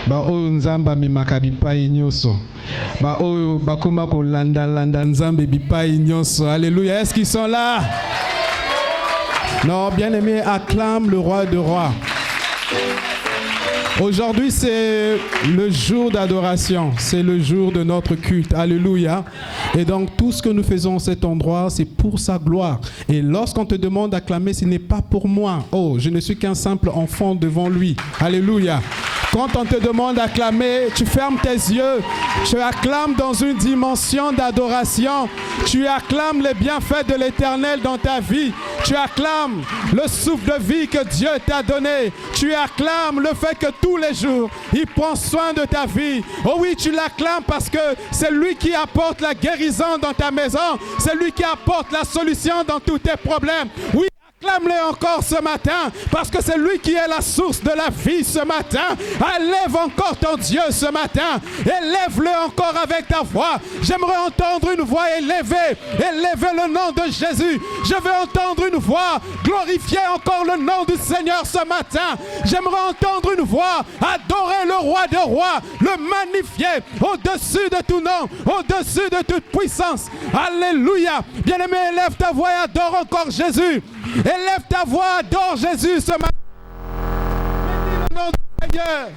ba oyo nzambe amemaka bipai nyonso, ba oyo bakoma kolanda nzambe bipai nyonso. Alléluia. Est-ce qu'ils sont là? Non, bien aimé, acclame le roi de rois. Aujourd'hui, c'est le jour d'adoration, c'est le jour de notre culte. Alléluia. Et donc, tout ce que nous faisons à cet endroit, c'est pour sa gloire. Et lorsqu'on te demande d'acclamer, ce n'est pas pour moi. Oh, je ne suis qu'un simple enfant devant lui. Alléluia. Quand on te demande d'acclamer, tu fermes tes yeux, tu acclames dans une dimension d'adoration, tu acclames les bienfaits de l'Éternel dans ta vie, tu acclames le souffle de vie que Dieu t'a donné, tu acclames le fait que tous les jours, il prend soin de ta vie. Oh oui, tu l'acclames parce que c'est lui qui apporte la guérison dans ta maison, c'est lui qui apporte la solution dans tous tes problèmes. Oui. Acclame-le encore ce matin, parce que c'est lui qui est la source de la vie ce matin. Élève encore ton Dieu ce matin. Élève-le encore avec ta voix. J'aimerais entendre une voix élevée. Élevez le nom de Jésus. Je veux entendre une voix. Glorifier encore le nom du Seigneur ce matin. J'aimerais entendre une voix. Adorer le roi des rois. Le magnifier au-dessus de tout nom. Au-dessus de toute puissance. Alléluia. Bien-aimé, élève ta voix et adore encore Jésus. Élève ta voix, adore Jésus ce matin. Bénis le nom du Seigneur.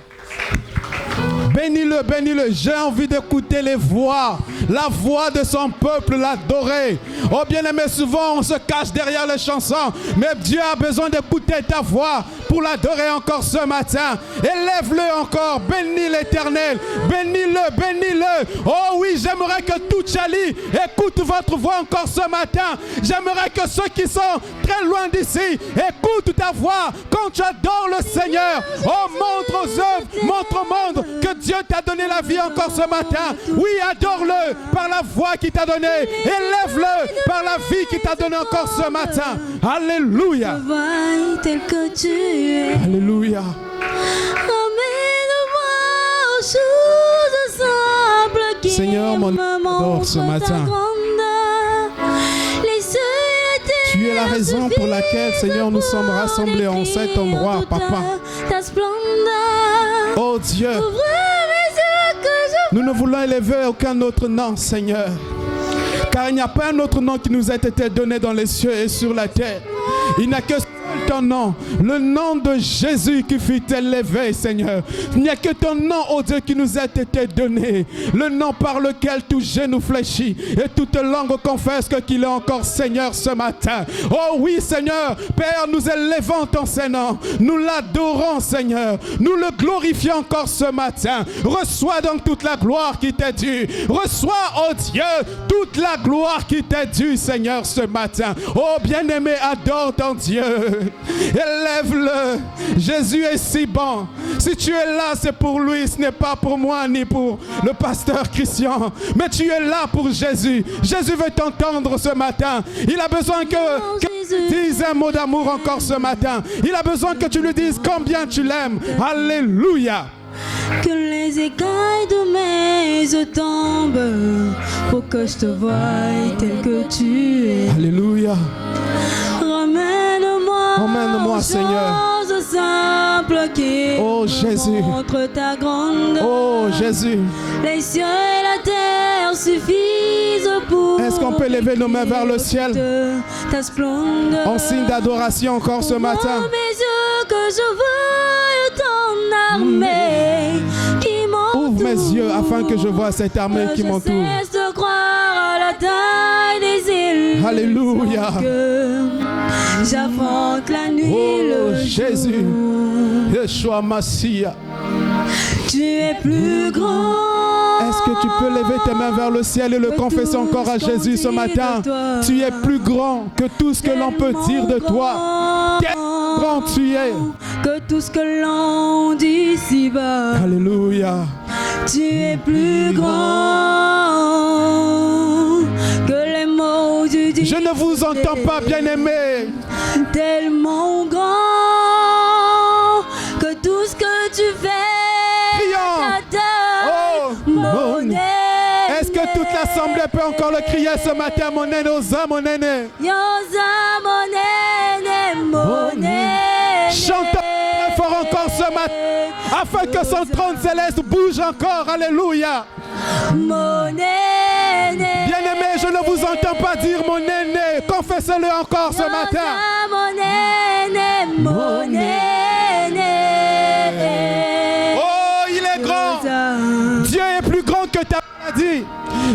Bénis-le, bénis-le. J'ai envie d'écouter les voix, la voix de son peuple, l'adorer. Oh bien-aimé, souvent on se cache derrière les chansons, mais Dieu a besoin d'écouter ta voix pour l'adorer encore ce matin. Élève-le encore, bénis l'Éternel, bénis-le, bénis-le. Oh oui, j'aimerais que tout Tchali écoute votre voix encore ce matin. J'aimerais que ceux qui sont très loin d'ici écoutent ta voix quand tu adores le Seigneur. Oh, montre aux œuvres, montre au monde que Dieu t'a donné la vie encore ce matin. Oui, adore-le par la voix qu'il t'a donnée. Élève-le par la vie qu'il t'a donnée encore ce matin. Alléluia. Tel que tu es. Alléluia. Emmène-moi aux choses simples qui Seigneur, mon adore ce matin. Tu es la raison pour laquelle, Seigneur, nous sommes rassemblés en cet endroit, Papa. Oh Dieu, nous ne voulons élever aucun autre nom, Seigneur. Car il n'y a pas un autre nom qui nous a été donné dans les cieux et sur la terre. Il n'y a que ton nom, le nom de Jésus qui fut élevé, Seigneur. Il n'y a que ton nom, oh Dieu, qui nous a été donné. Le nom par lequel tout genou fléchit et toute langue confesse qu'il est encore Seigneur ce matin. Oh oui, Seigneur, Père, nous élevons ton Saint-Nom. Nous l'adorons, Seigneur. Nous le glorifions encore ce matin. Reçois donc toute la gloire qui t'est due. Reçois, oh Dieu, toute la gloire qui t'est due, Seigneur, ce matin. Oh bien-aimé, adore ton Dieu. Élève-le. Jésus est si bon. Si tu es là, c'est pour lui. Ce n'est pas pour moi ni pour le pasteur Christian. Mais tu es là pour Jésus. Jésus veut t'entendre ce matin. Il a besoin que tu dises un mot d'amour encore ce matin. Il a besoin que tu lui dises combien tu l'aimes. Alléluia. Que les écailles de mes yeux tombent pour que je te voie tel que tu es. Alléluia. Emmène-moi, Seigneur. Simple qui oh Jésus. Montre ta grandeur. Oh Jésus. Les cieux et la terre suffisent pour. Est-ce qu'on peut lever nos mains vers le ciel ta splendeur. En signe d'adoration encore ce matin. Mes yeux que je vois ton armée qui m'entoure. Ouvre mes yeux afin que je vois cette armée qui m'entoure. Je cesse de croire à la taille des îles. Alléluia. J'affronte la nuit, oh le Jésus, jour. Yeshua Massia. Tu es plus grand. Est-ce que tu peux lever tes mains vers le ciel et le confesser encore à Jésus ce matin? Tu es plus grand que tout ce que l'on peut dire de toi. Quel grand tu es. Que tout ce que l'on dit ici-bas. Alléluia. Tu es plus grand que les mots du Dieu. Je ne vous entends pas, bien-aimés. Tellement grand que tout ce que tu fais. Oh, mon. Est-ce que toute l'assemblée peut encore le crier ce matin? Mon aîné, osa, mon aîné. Yosa, mon aîné, mon aîné. Chantons très fort encore ce matin, afin que son trône céleste bouge encore. Alléluia. Mon aîné. Bien-aimé, je ne vous entends pas dire mon aîné. Confessez-le encore ce matin. Mon aîné, mon aîné. Oh, il est grand. Dieu est plus grand que ta maladie.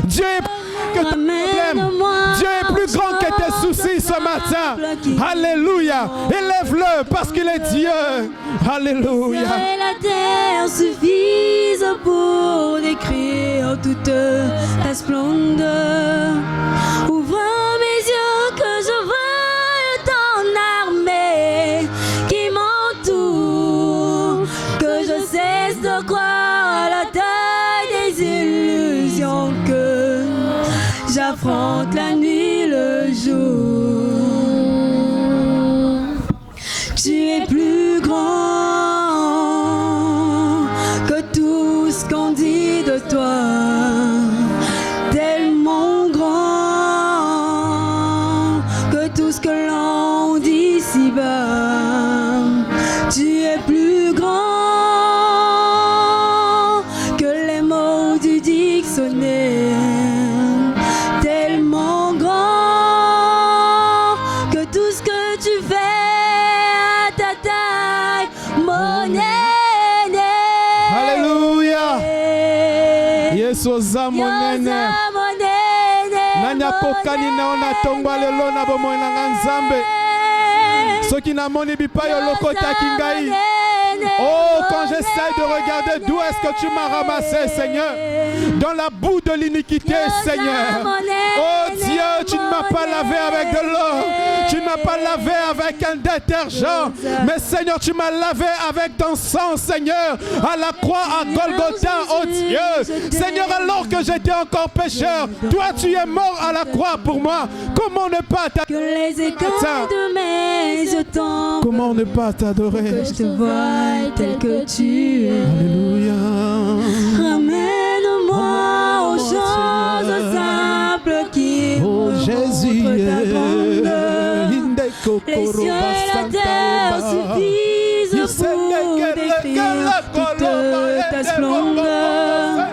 Dieu est plus grand que ton problème. Dieu est plus grand que tes soucis ce matin. Alléluia. Élève-le parce qu'il est Dieu. Alléluia. Et la terre suffisent pour décrire toute ta splendeur. Ouvre mes yeux que je voie ton armée qui m'entoure, que je cesse de croire à la taille des illusions, que j'affronte la nuit, le jour. Tu es plus grand que tout ce qu'on dit de toi, tellement grand que tout ce que l'on dit ici-bas. Tu es plus grand que les mots du dictionnaire, tellement grand que tout ce que tu fais à ta taille, mon aîné. Alléluia. Yesoza monene. Nanya kokani naona tongwa lelo na bomoi na nzambe. Soki na moni bipayo lokota kingai. Oh, quand j'essaie de regarder d'où est-ce que tu m'as ramassé, Seigneur, dans la boue de l'iniquité, Seigneur. Oh Dieu, tu ne m'as pas lavé avec de l'eau, tu ne m'as pas lavé avec un détergent, mais Seigneur, tu m'as lavé avec ton sang, Seigneur, à la croix à Golgotha, oh Dieu. Seigneur, alors que j'étais encore pécheur, toi tu es mort à la croix pour moi. Comment ne pas t'adorer? Que les écailles de mes yeux tombent. Comment ne pas t'adorer? Que je te vois tel que tu es. Alléluia. Ramène-moi aux choses simples qui montrent ta grandeur. Les cieux et la terre suffisent pour décrire toute ta splendeur.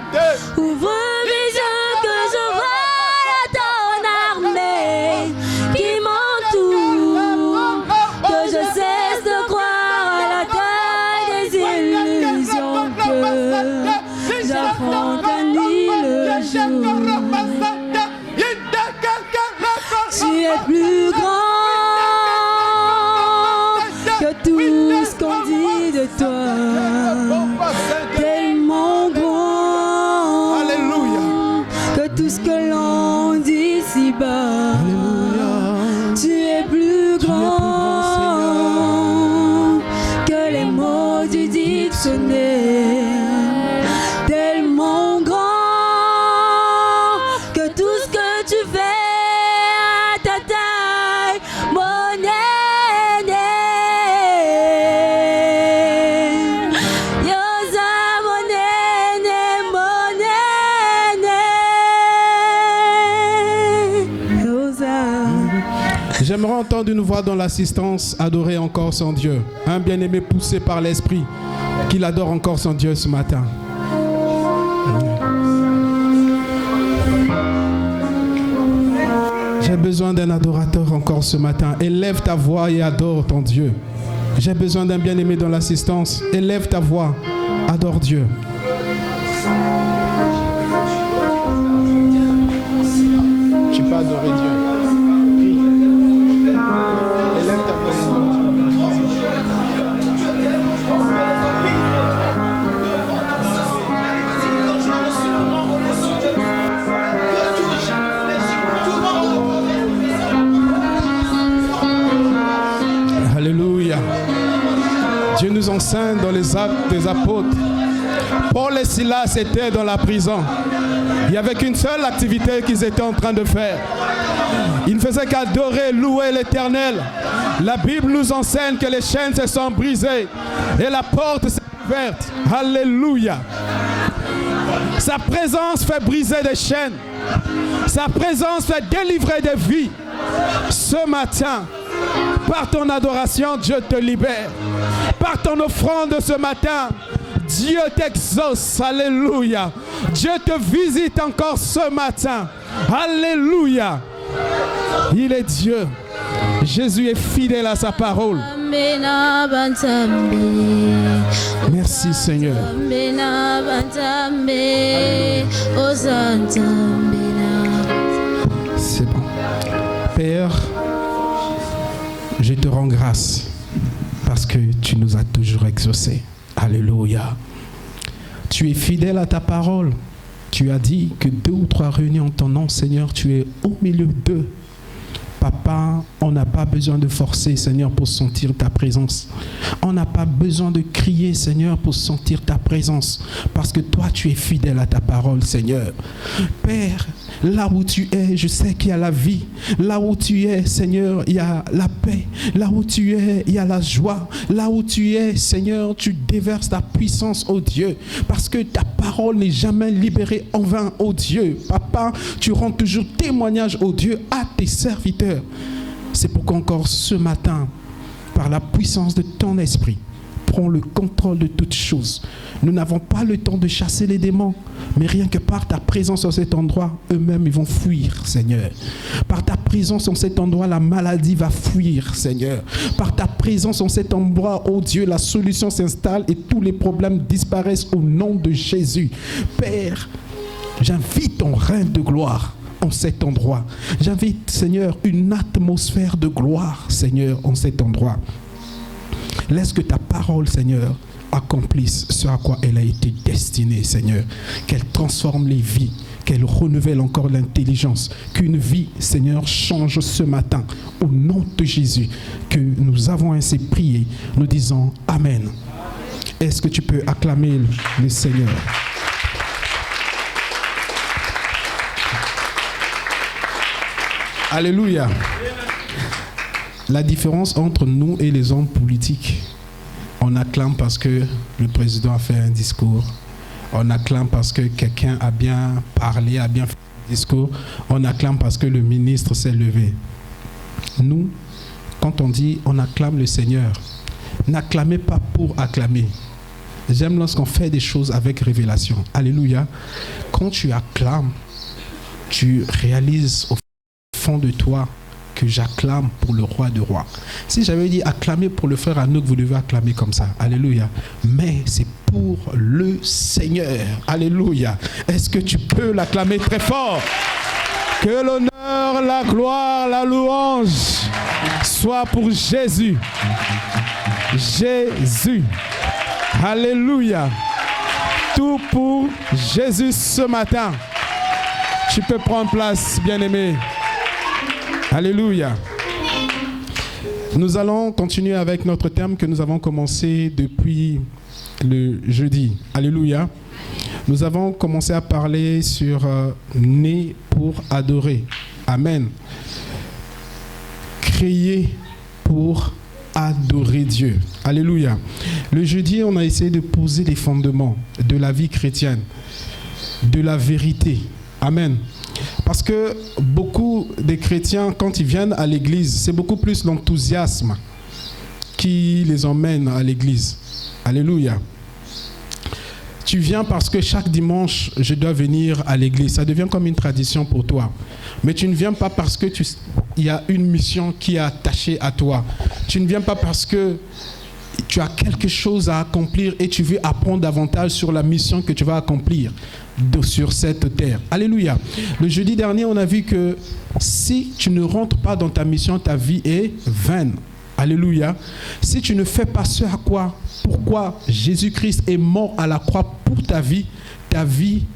Ouvre mes yeux que je voie ton armée qui m'entoure, que je cesse de croire à la taille des illusions, que j'affronte la nuit, le jour. Tu es plus grand que tout ce qu'on dit de toi, tellement grand. Alléluia. Que tout ce que l'on dit ici-bas. Tu es plus grand que les mots du dictionnaire, tellement grand que tout ce que tu fais à ta taille, mon aîné. Yosa, mon aîné, mon aîné. Yosa. J'aimerais entendre une voix dans l'assistance adorer encore son Dieu. Un bien-aimé poussé par l'Esprit qu'il adore encore son Dieu ce matin. J'ai besoin d'un adorateur encore ce matin. Élève ta voix et adore ton Dieu. J'ai besoin d'un bien-aimé dans l'assistance. Élève ta voix, adore Dieu. Tu peux adorer Dieu. Élève ta voix. Alléluia. Dieu nous enseigne dans les actes des apôtres. Paul et Silas étaient dans la prison. Il n'y avait qu'une seule activité qu'ils étaient en train de faire. Ils ne faisaient qu'adorer, louer l'Éternel. La Bible nous enseigne que les chaînes se sont brisées et la porte s'est ouverte. Alléluia. Sa présence fait briser des chaînes. Sa présence fait délivrer des vies. Ce matin, par ton adoration, Dieu te libère. Par ton offrande ce matin, Dieu t'exauce. Alléluia. Dieu te visite encore ce matin. Alléluia. Il est Dieu. Jésus est fidèle à sa parole. Merci Seigneur. C'est bon. Père, je te rends grâce parce que tu nous as toujours exaucés. Alléluia. Tu es fidèle à ta parole. Tu as dit que 2 ou 3 réunis en ton nom, Seigneur, tu es au milieu d'eux. Papa, on n'a pas besoin de forcer, Seigneur, pour sentir ta présence. On n'a pas besoin de crier, Seigneur, pour sentir ta présence. Parce que toi, tu es fidèle à ta parole, Seigneur. Père, là où tu es, je sais qu'il y a la vie. Là où tu es, Seigneur, il y a la paix. Là où tu es, il y a la joie. Là où tu es, Seigneur, tu déverses ta puissance, ô Dieu. Parce que ta parole n'est jamais libérée en vain, ô Dieu. Papa, tu rends toujours témoignage, ô Dieu, à tes serviteurs. C'est pourquoi encore ce matin, par la puissance de ton esprit, prends le contrôle de toutes choses. Nous n'avons pas le temps de chasser les démons, mais rien que par ta présence en cet endroit, eux-mêmes ils vont fuir, Seigneur. Par ta présence en cet endroit, la maladie va fuir, Seigneur. Par ta présence en cet endroit, oh Dieu, la solution s'installe et tous les problèmes disparaissent au nom de Jésus. Père, j'invite ton règne de gloire en cet endroit. J'invite, Seigneur, une atmosphère de gloire, Seigneur, en cet endroit. Laisse que ta parole, Seigneur, accomplisse ce à quoi elle a été destinée, Seigneur. Qu'elle transforme les vies, qu'elle renouvelle encore l'intelligence. Qu'une vie, Seigneur, change ce matin. Au nom de Jésus, que nous avons ainsi prié, nous disons Amen. Est-ce que tu peux acclamer le Seigneur? Alléluia. La différence entre nous et les hommes politiques, on acclame parce que le président a fait un discours. On acclame parce que quelqu'un a bien parlé, a bien fait un discours. On acclame parce que le ministre s'est levé. Nous, quand on dit on acclame le Seigneur, n'acclamez pas pour acclamer. J'aime lorsqu'on fait des choses avec révélation. Alléluia. Quand tu acclames, tu réalises au fond de toi que j'acclame pour le roi de rois. Si j'avais dit acclamer pour le frère Anouk, vous devez acclamer comme ça. Alléluia. Mais c'est pour le Seigneur. Alléluia. Est-ce que tu peux l'acclamer très fort? Que l'honneur, la gloire, la louange soit pour Jésus. Jésus. Alléluia. Tout pour Jésus ce matin. Tu peux prendre place, bien-aimé. Alléluia. Nous allons continuer avec notre thème que nous avons commencé depuis le jeudi. Alléluia. Nous avons commencé à parler sur né pour adorer. Amen. Créé pour adorer Dieu. Alléluia. Le jeudi, on a essayé de poser les fondements de la vie chrétienne, de la vérité. Amen. Parce que beaucoup des chrétiens, quand ils viennent à l'église, c'est beaucoup plus l'enthousiasme qui les emmène à l'église. Alléluia. Tu viens parce que chaque dimanche, je dois venir à l'église. Ça devient comme une tradition pour toi. Mais tu ne viens pas parce que il y a une mission qui est attachée à toi. Tu ne viens pas parce que tu as quelque chose à accomplir et tu veux apprendre davantage sur la mission que tu vas accomplir sur cette terre. Alléluia. Le jeudi dernier, on a vu que si tu ne rentres pas dans ta mission, ta vie est vaine. Alléluia. Si tu ne fais pas ce à quoi, pourquoi Jésus-Christ est mort à la croix pour ta vie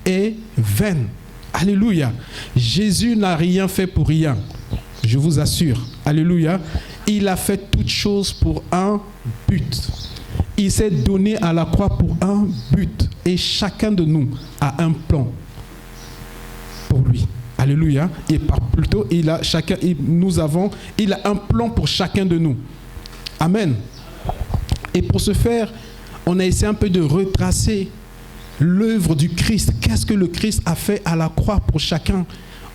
est vaine. Alléluia. Jésus n'a rien fait pour rien. Je vous assure. Alléluia. Il a fait toutes choses pour un but. Il s'est donné à la croix pour un but. Et chacun de nous a un plan pour lui. Alléluia. Et plutôt, il a un plan pour chacun de nous. Amen. Et pour ce faire, on a essayé un peu de retracer l'œuvre du Christ. Qu'est-ce que le Christ a fait à la croix pour chacun?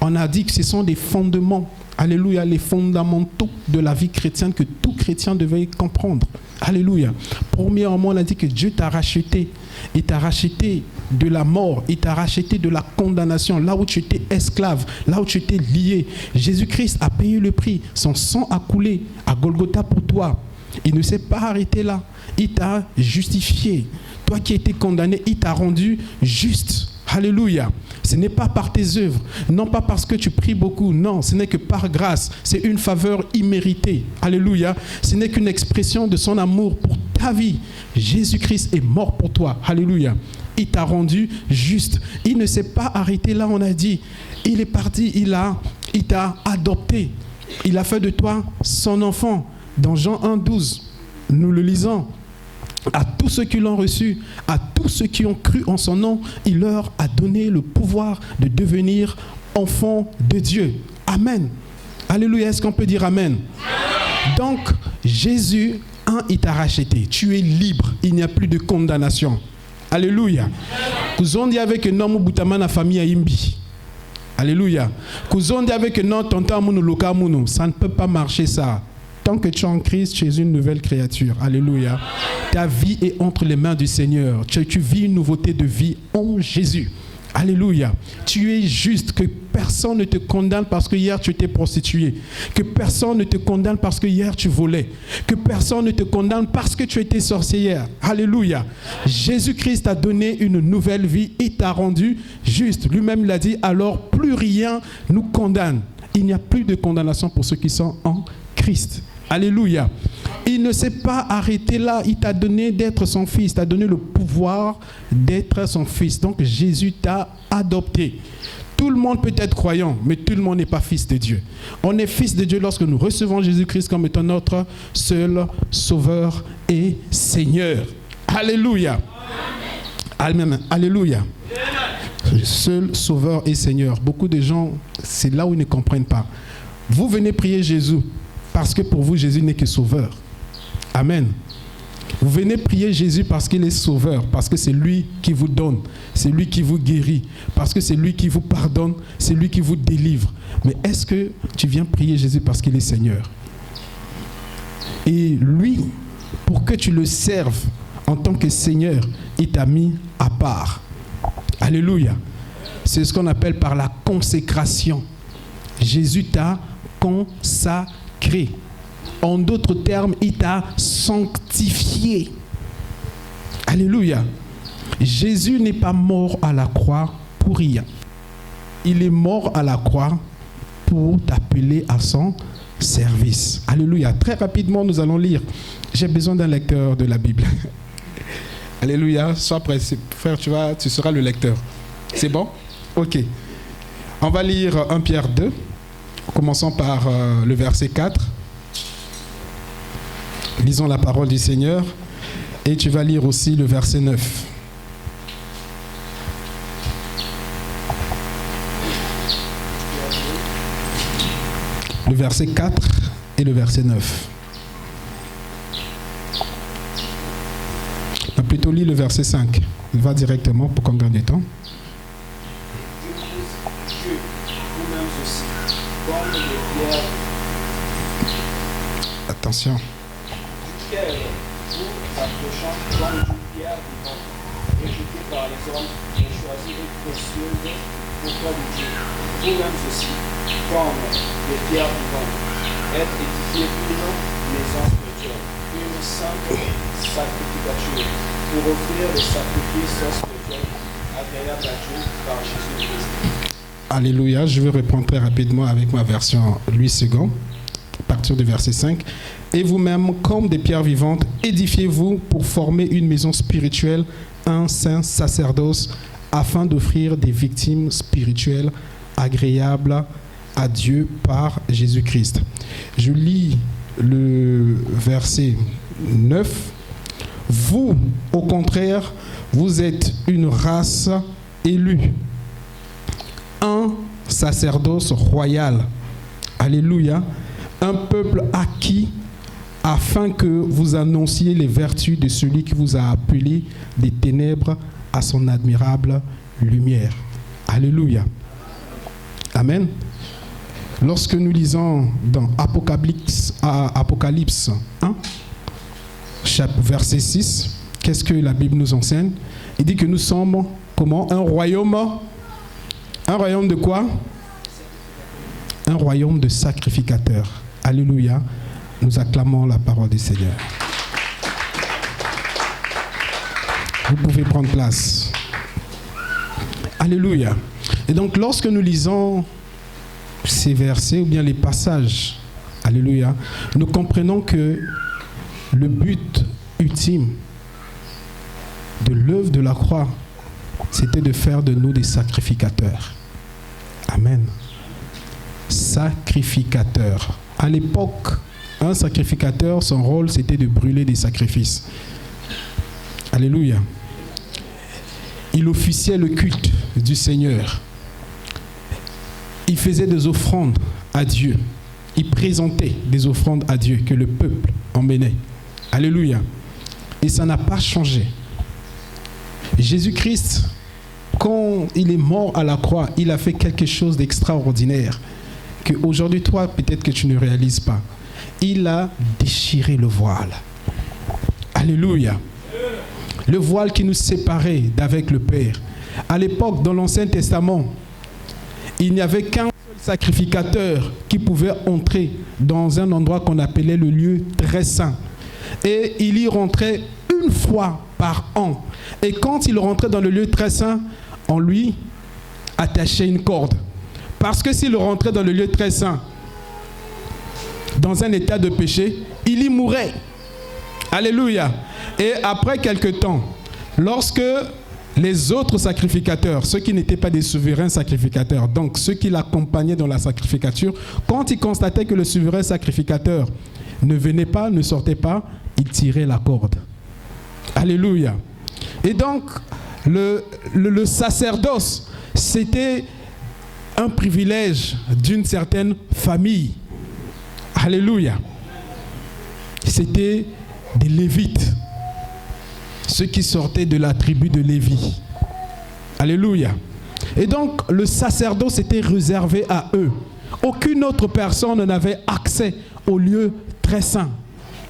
On a dit que ce sont des fondements. Alléluia, les fondamentaux de la vie chrétienne que tout chrétien devait comprendre. Alléluia. Premièrement, on a dit que Dieu t'a racheté. Il t'a racheté de la mort. Il t'a racheté de la condamnation. Là où tu étais esclave, là où tu étais lié. Jésus-Christ a payé le prix. Son sang a coulé à Golgotha pour toi. Il ne s'est pas arrêté là. Il t'a justifié. Toi qui étais condamné, il t'a rendu juste. Alléluia. Ce n'est pas par tes œuvres, non pas parce que tu pries beaucoup, non, ce n'est que par grâce. C'est une faveur imméritée. Alléluia. Ce n'est qu'une expression de son amour pour ta vie. Jésus-Christ est mort pour toi. Alléluia. Il t'a rendu juste. Il ne s'est pas arrêté là, on a dit. Il est parti, il t'a adopté. Il a fait de toi son enfant. Dans Jean 1,12, nous le lisons. À tous ceux qui l'ont reçu, à tous ceux qui ont cru en son nom, il leur a donné le pouvoir de devenir enfants de Dieu. Amen. Alléluia. Est-ce qu'on peut dire amen? Donc, Jésus, il t'a racheté. Tu es libre. Il n'y a plus de condamnation. Alléluia. Kuzondi avec un homme boutamana famille imbi. Alléluia. Kuzondi avec un homme tonta munu loka munu. Ça ne peut pas marcher ça. Tant que tu es en Christ, tu es une nouvelle créature. Alléluia. Ta vie est entre les mains du Seigneur. Tu vis une nouveauté de vie en Jésus. Alléluia. Tu es juste. Que personne ne te condamne parce que hier tu étais prostituée. Que personne ne te condamne parce que hier tu volais. Que personne ne te condamne parce que tu étais sorcière. Alléluia. Jésus-Christ t'a donné une nouvelle vie. Il t'a rendu juste. Lui-même l'a dit, alors plus rien nous condamne. Il n'y a plus de condamnation pour ceux qui sont en Christ. Alléluia. Il ne s'est pas arrêté là. Il t'a donné d'être son fils. Il t'a donné le pouvoir d'être son fils. Donc Jésus t'a adopté. Tout le monde peut être croyant, mais tout le monde n'est pas fils de Dieu. On est fils de Dieu lorsque nous recevons Jésus-Christ comme étant notre seul Sauveur et Seigneur. Alléluia. Amen. Alléluia. Seul Sauveur et Seigneur. Beaucoup de gens, c'est là où ils ne comprennent pas. Vous venez prier Jésus parce que pour vous, Jésus n'est que Sauveur. Amen. Vous venez prier Jésus parce qu'il est Sauveur, parce que c'est lui qui vous donne, c'est lui qui vous guérit, parce que c'est lui qui vous pardonne, c'est lui qui vous délivre. Mais est-ce que tu viens prier Jésus parce qu'il est Seigneur? Et lui, pour que tu le serves en tant que Seigneur, il t'a mis à part. Alléluia. C'est ce qu'on appelle par la consécration. Jésus t'a consacré. En d'autres termes, il t'a sanctifié. Alléluia. Jésus n'est pas mort à la croix pour rien. Il est mort à la croix pour t'appeler à son service. Alléluia. Très rapidement, nous allons lire. J'ai besoin d'un lecteur de la Bible. Alléluia. Sois prêt. Frère, tu seras le lecteur. C'est bon? Ok. On va lire 1 Pierre 2. Commençons par le verset 4. Lisons la parole du Seigneur. Et tu vas lire aussi le verset 9. Le verset 4 et le verset 9. On va plutôt lire le verset 5. On va directement pour qu'on gagne du temps. Attention. Vous approchant comme d'une pierre vivante, rejetée par les hommes, et choisie et précieuse auprès de Dieu. Vous-même aussi, comme des pierres vivantes, êtes édifiés une maison spirituelle, une sainte sacrificature, pour offrir des sacrifices spirituels agréables à Dieu par Jésus-Christ. Alléluia. Je vais reprendre très rapidement avec ma version Louis II, à partir du verset 5. Et vous-même, comme des pierres vivantes, édifiez-vous pour former une maison spirituelle, un saint sacerdoce, afin d'offrir des victimes spirituelles agréables à Dieu par Jésus-Christ. Je lis le verset 9. Vous, au contraire, vous êtes une race élue, un sacerdoce royal. Alléluia. Un peuple acquis, afin que vous annonciez les vertus de celui qui vous a appelé des ténèbres à son admirable lumière. Alléluia. Amen. Lorsque nous lisons dans Apocalypse 1, verset 6, qu'est-ce que la Bible nous enseigne? Il dit que nous sommes, comment? Un royaume de quoi? Un royaume de sacrificateurs. Alléluia. Nous acclamons la parole du Seigneur. Vous pouvez prendre place. Alléluia. Et donc, lorsque nous lisons ces versets ou bien les passages, alléluia, nous comprenons que le but ultime de l'œuvre de la croix, c'était de faire de nous des sacrificateurs. Amen. Sacrificateurs. À l'époque, un sacrificateur, son rôle, c'était de brûler des sacrifices. Alléluia. Il officiait le culte du Seigneur. Il faisait des offrandes à Dieu. Il présentait des offrandes à Dieu que le peuple emmenait. Alléluia. Et ça n'a pas changé. Jésus-Christ, quand il est mort à la croix, il a fait quelque chose d'extraordinaire qu'aujourd'hui, toi, peut-être que tu ne réalises pas. Il a déchiré le voile. Alléluia. Le voile qui nous séparait d'avec le Père. À l'époque, dans l'Ancien Testament, il n'y avait qu'un seul sacrificateur qui pouvait entrer dans un endroit qu'on appelait le lieu très saint. Et il y rentrait une fois par an. Et quand il rentrait dans le lieu très saint, on lui attachait une corde. Parce que s'il rentrait dans le lieu très saint, dans un état de péché, il y mourait. Alléluia. Et après quelque temps, lorsque les autres sacrificateurs, ceux qui n'étaient pas des souverains sacrificateurs, donc ceux qui l'accompagnaient dans la sacrificature, quand ils constataient que le souverain sacrificateur ne venait pas, ne sortait pas, ils tiraient la corde. Alléluia. Et donc, le sacerdoce, c'était un privilège d'une certaine famille. Alléluia. C'était des Lévites, ceux qui sortaient de la tribu de Lévi. Alléluia. Et donc, le sacerdoce était réservé à eux. Aucune autre personne n'avait accès au lieu très saint.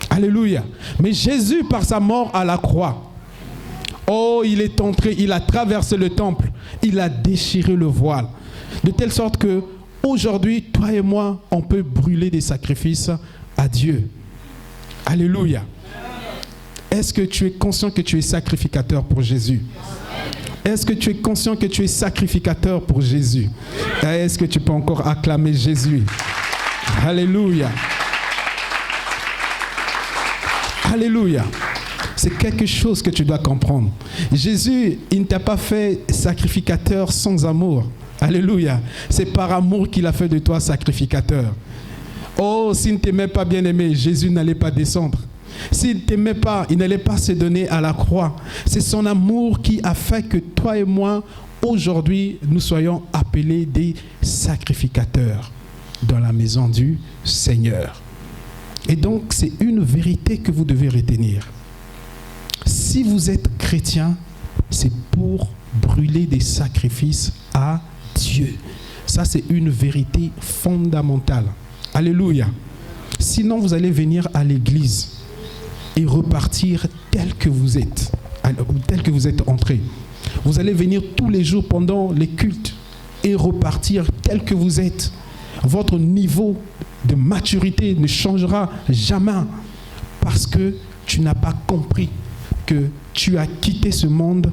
Alléluia. Mais Jésus, par sa mort à la croix, oh, il est entré, il a traversé le temple, il a déchiré le voile. De telle sorte que aujourd'hui, toi et moi, on peut brûler des sacrifices à Dieu. Alléluia. Est-ce que tu es conscient que tu es sacrificateur pour Jésus? Est-ce que tu es conscient que tu es sacrificateur pour Jésus? Est-ce que tu peux encore acclamer Jésus? Alléluia. Alléluia. C'est quelque chose que tu dois comprendre. Jésus, il ne t'a pas fait sacrificateur sans amour. Alléluia. C'est par amour qu'il a fait de toi sacrificateur. Oh, s'il ne t'aimait pas, bien-aimé, Jésus n'allait pas descendre. S'il ne t'aimait pas, il n'allait pas se donner à la croix. C'est son amour qui a fait que toi et moi, aujourd'hui, nous soyons appelés des sacrificateurs dans la maison du Seigneur. Et donc, c'est une vérité que vous devez retenir. Si vous êtes chrétien, c'est pour brûler des sacrifices à Dieu. Ça, c'est une vérité fondamentale. Alléluia. Sinon, vous allez venir à l'église et repartir tel que vous êtes entré. Vous allez venir tous les jours pendant les cultes et repartir tel que vous êtes. Votre niveau de maturité ne changera jamais parce que tu n'as pas compris que tu as quitté ce monde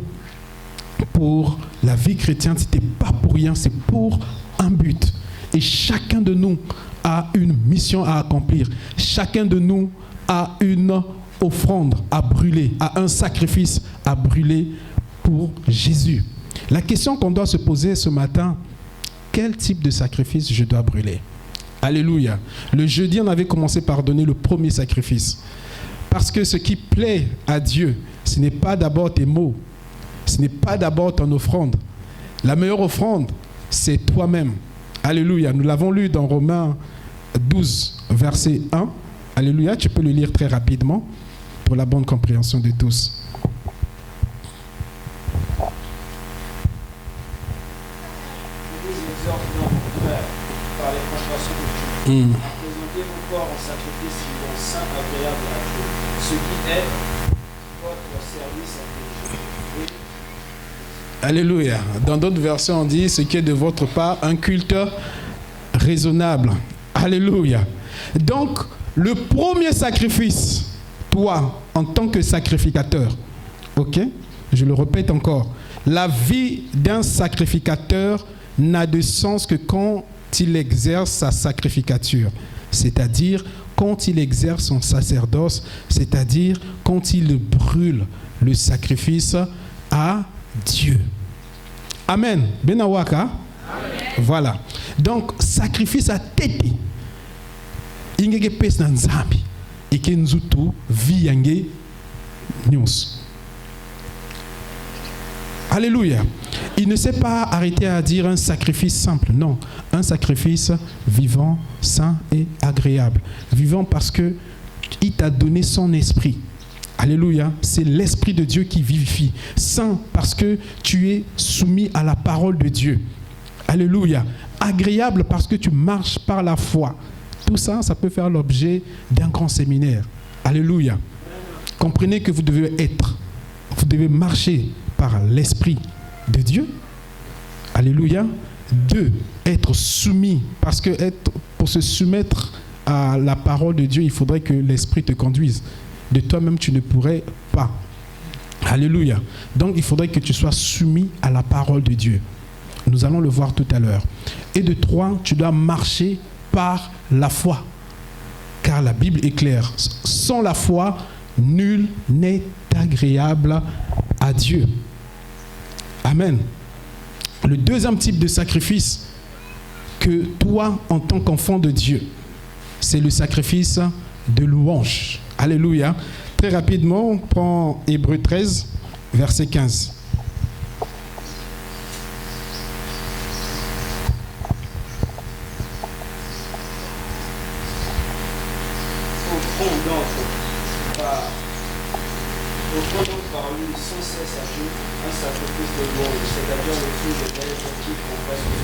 pour la vie chrétienne. Ce n'était pas pour rien, c'est pour un but. Et chacun de nous a une mission à accomplir. Chacun de nous a une offrande à brûler, a un sacrifice à brûler pour Jésus. La question qu'on doit se poser ce matin, quel type de sacrifice je dois brûler? Alléluia. Le jeudi, on avait commencé par donner le premier sacrifice. Parce que ce qui plaît à Dieu, ce n'est pas d'abord tes mots, ce n'est pas d'abord ton offrande. La meilleure offrande, c'est toi-même. Alléluia. Nous l'avons lu dans Romains 12, verset 1. Alléluia. Tu peux le lire très rapidement pour la bonne compréhension de tous. Je vous exhorte donc, frères, par les consolations de Dieu, à présenter vos corps en sacrifice vivant, saint, agréable à Dieu, ce qui est votre service intelligent. Alléluia. Dans d'autres versions, on dit ce qui est de votre part un culte raisonnable. Alléluia. Donc, le premier sacrifice, toi, en tant que sacrificateur, ok? Je le répète encore. La vie d'un sacrificateur n'a de sens que quand il exerce sa sacrificature, c'est-à-dire quand il exerce son sacerdoce, c'est-à-dire quand il brûle le sacrifice à Dieu. Amen. Benawaka. Voilà. Donc, sacrifice à tête. Ingege pes na nzambi. Eke nzutu vi yange nyons. Alléluia. Il ne s'est pas arrêté à dire un sacrifice simple. Non, un sacrifice vivant, saint et agréable. Vivant parce que il t'a donné son esprit. Alléluia. C'est l'esprit de Dieu qui vivifie. Saint parce que tu es soumis à la parole de Dieu. Alléluia. Agréable parce que tu marches par la foi. Tout ça, ça peut faire l'objet d'un grand séminaire. Alléluia. Comprenez que vous devez marcher par l'esprit de Dieu. Alléluia. 2, être soumis. Parce que pour se soumettre à la parole de Dieu, il faudrait que l'esprit te conduise. De toi-même, tu ne pourrais pas. Alléluia. Donc, il faudrait que tu sois soumis à la parole de Dieu. Nous allons le voir tout à l'heure. Et de 3, tu dois marcher par la foi. Car la Bible est claire. Sans la foi, nul n'est agréable à Dieu. Amen. Le deuxième type de sacrifice que toi, en tant qu'enfant de Dieu, c'est le sacrifice de louange. Alléluia. Très rapidement, on prend Hébreux 13, verset 15. Offrons donc par lui sans cesse à Dieu un sacrifice de louange, c'est-à-dire le fruit de lèvres qui confesse son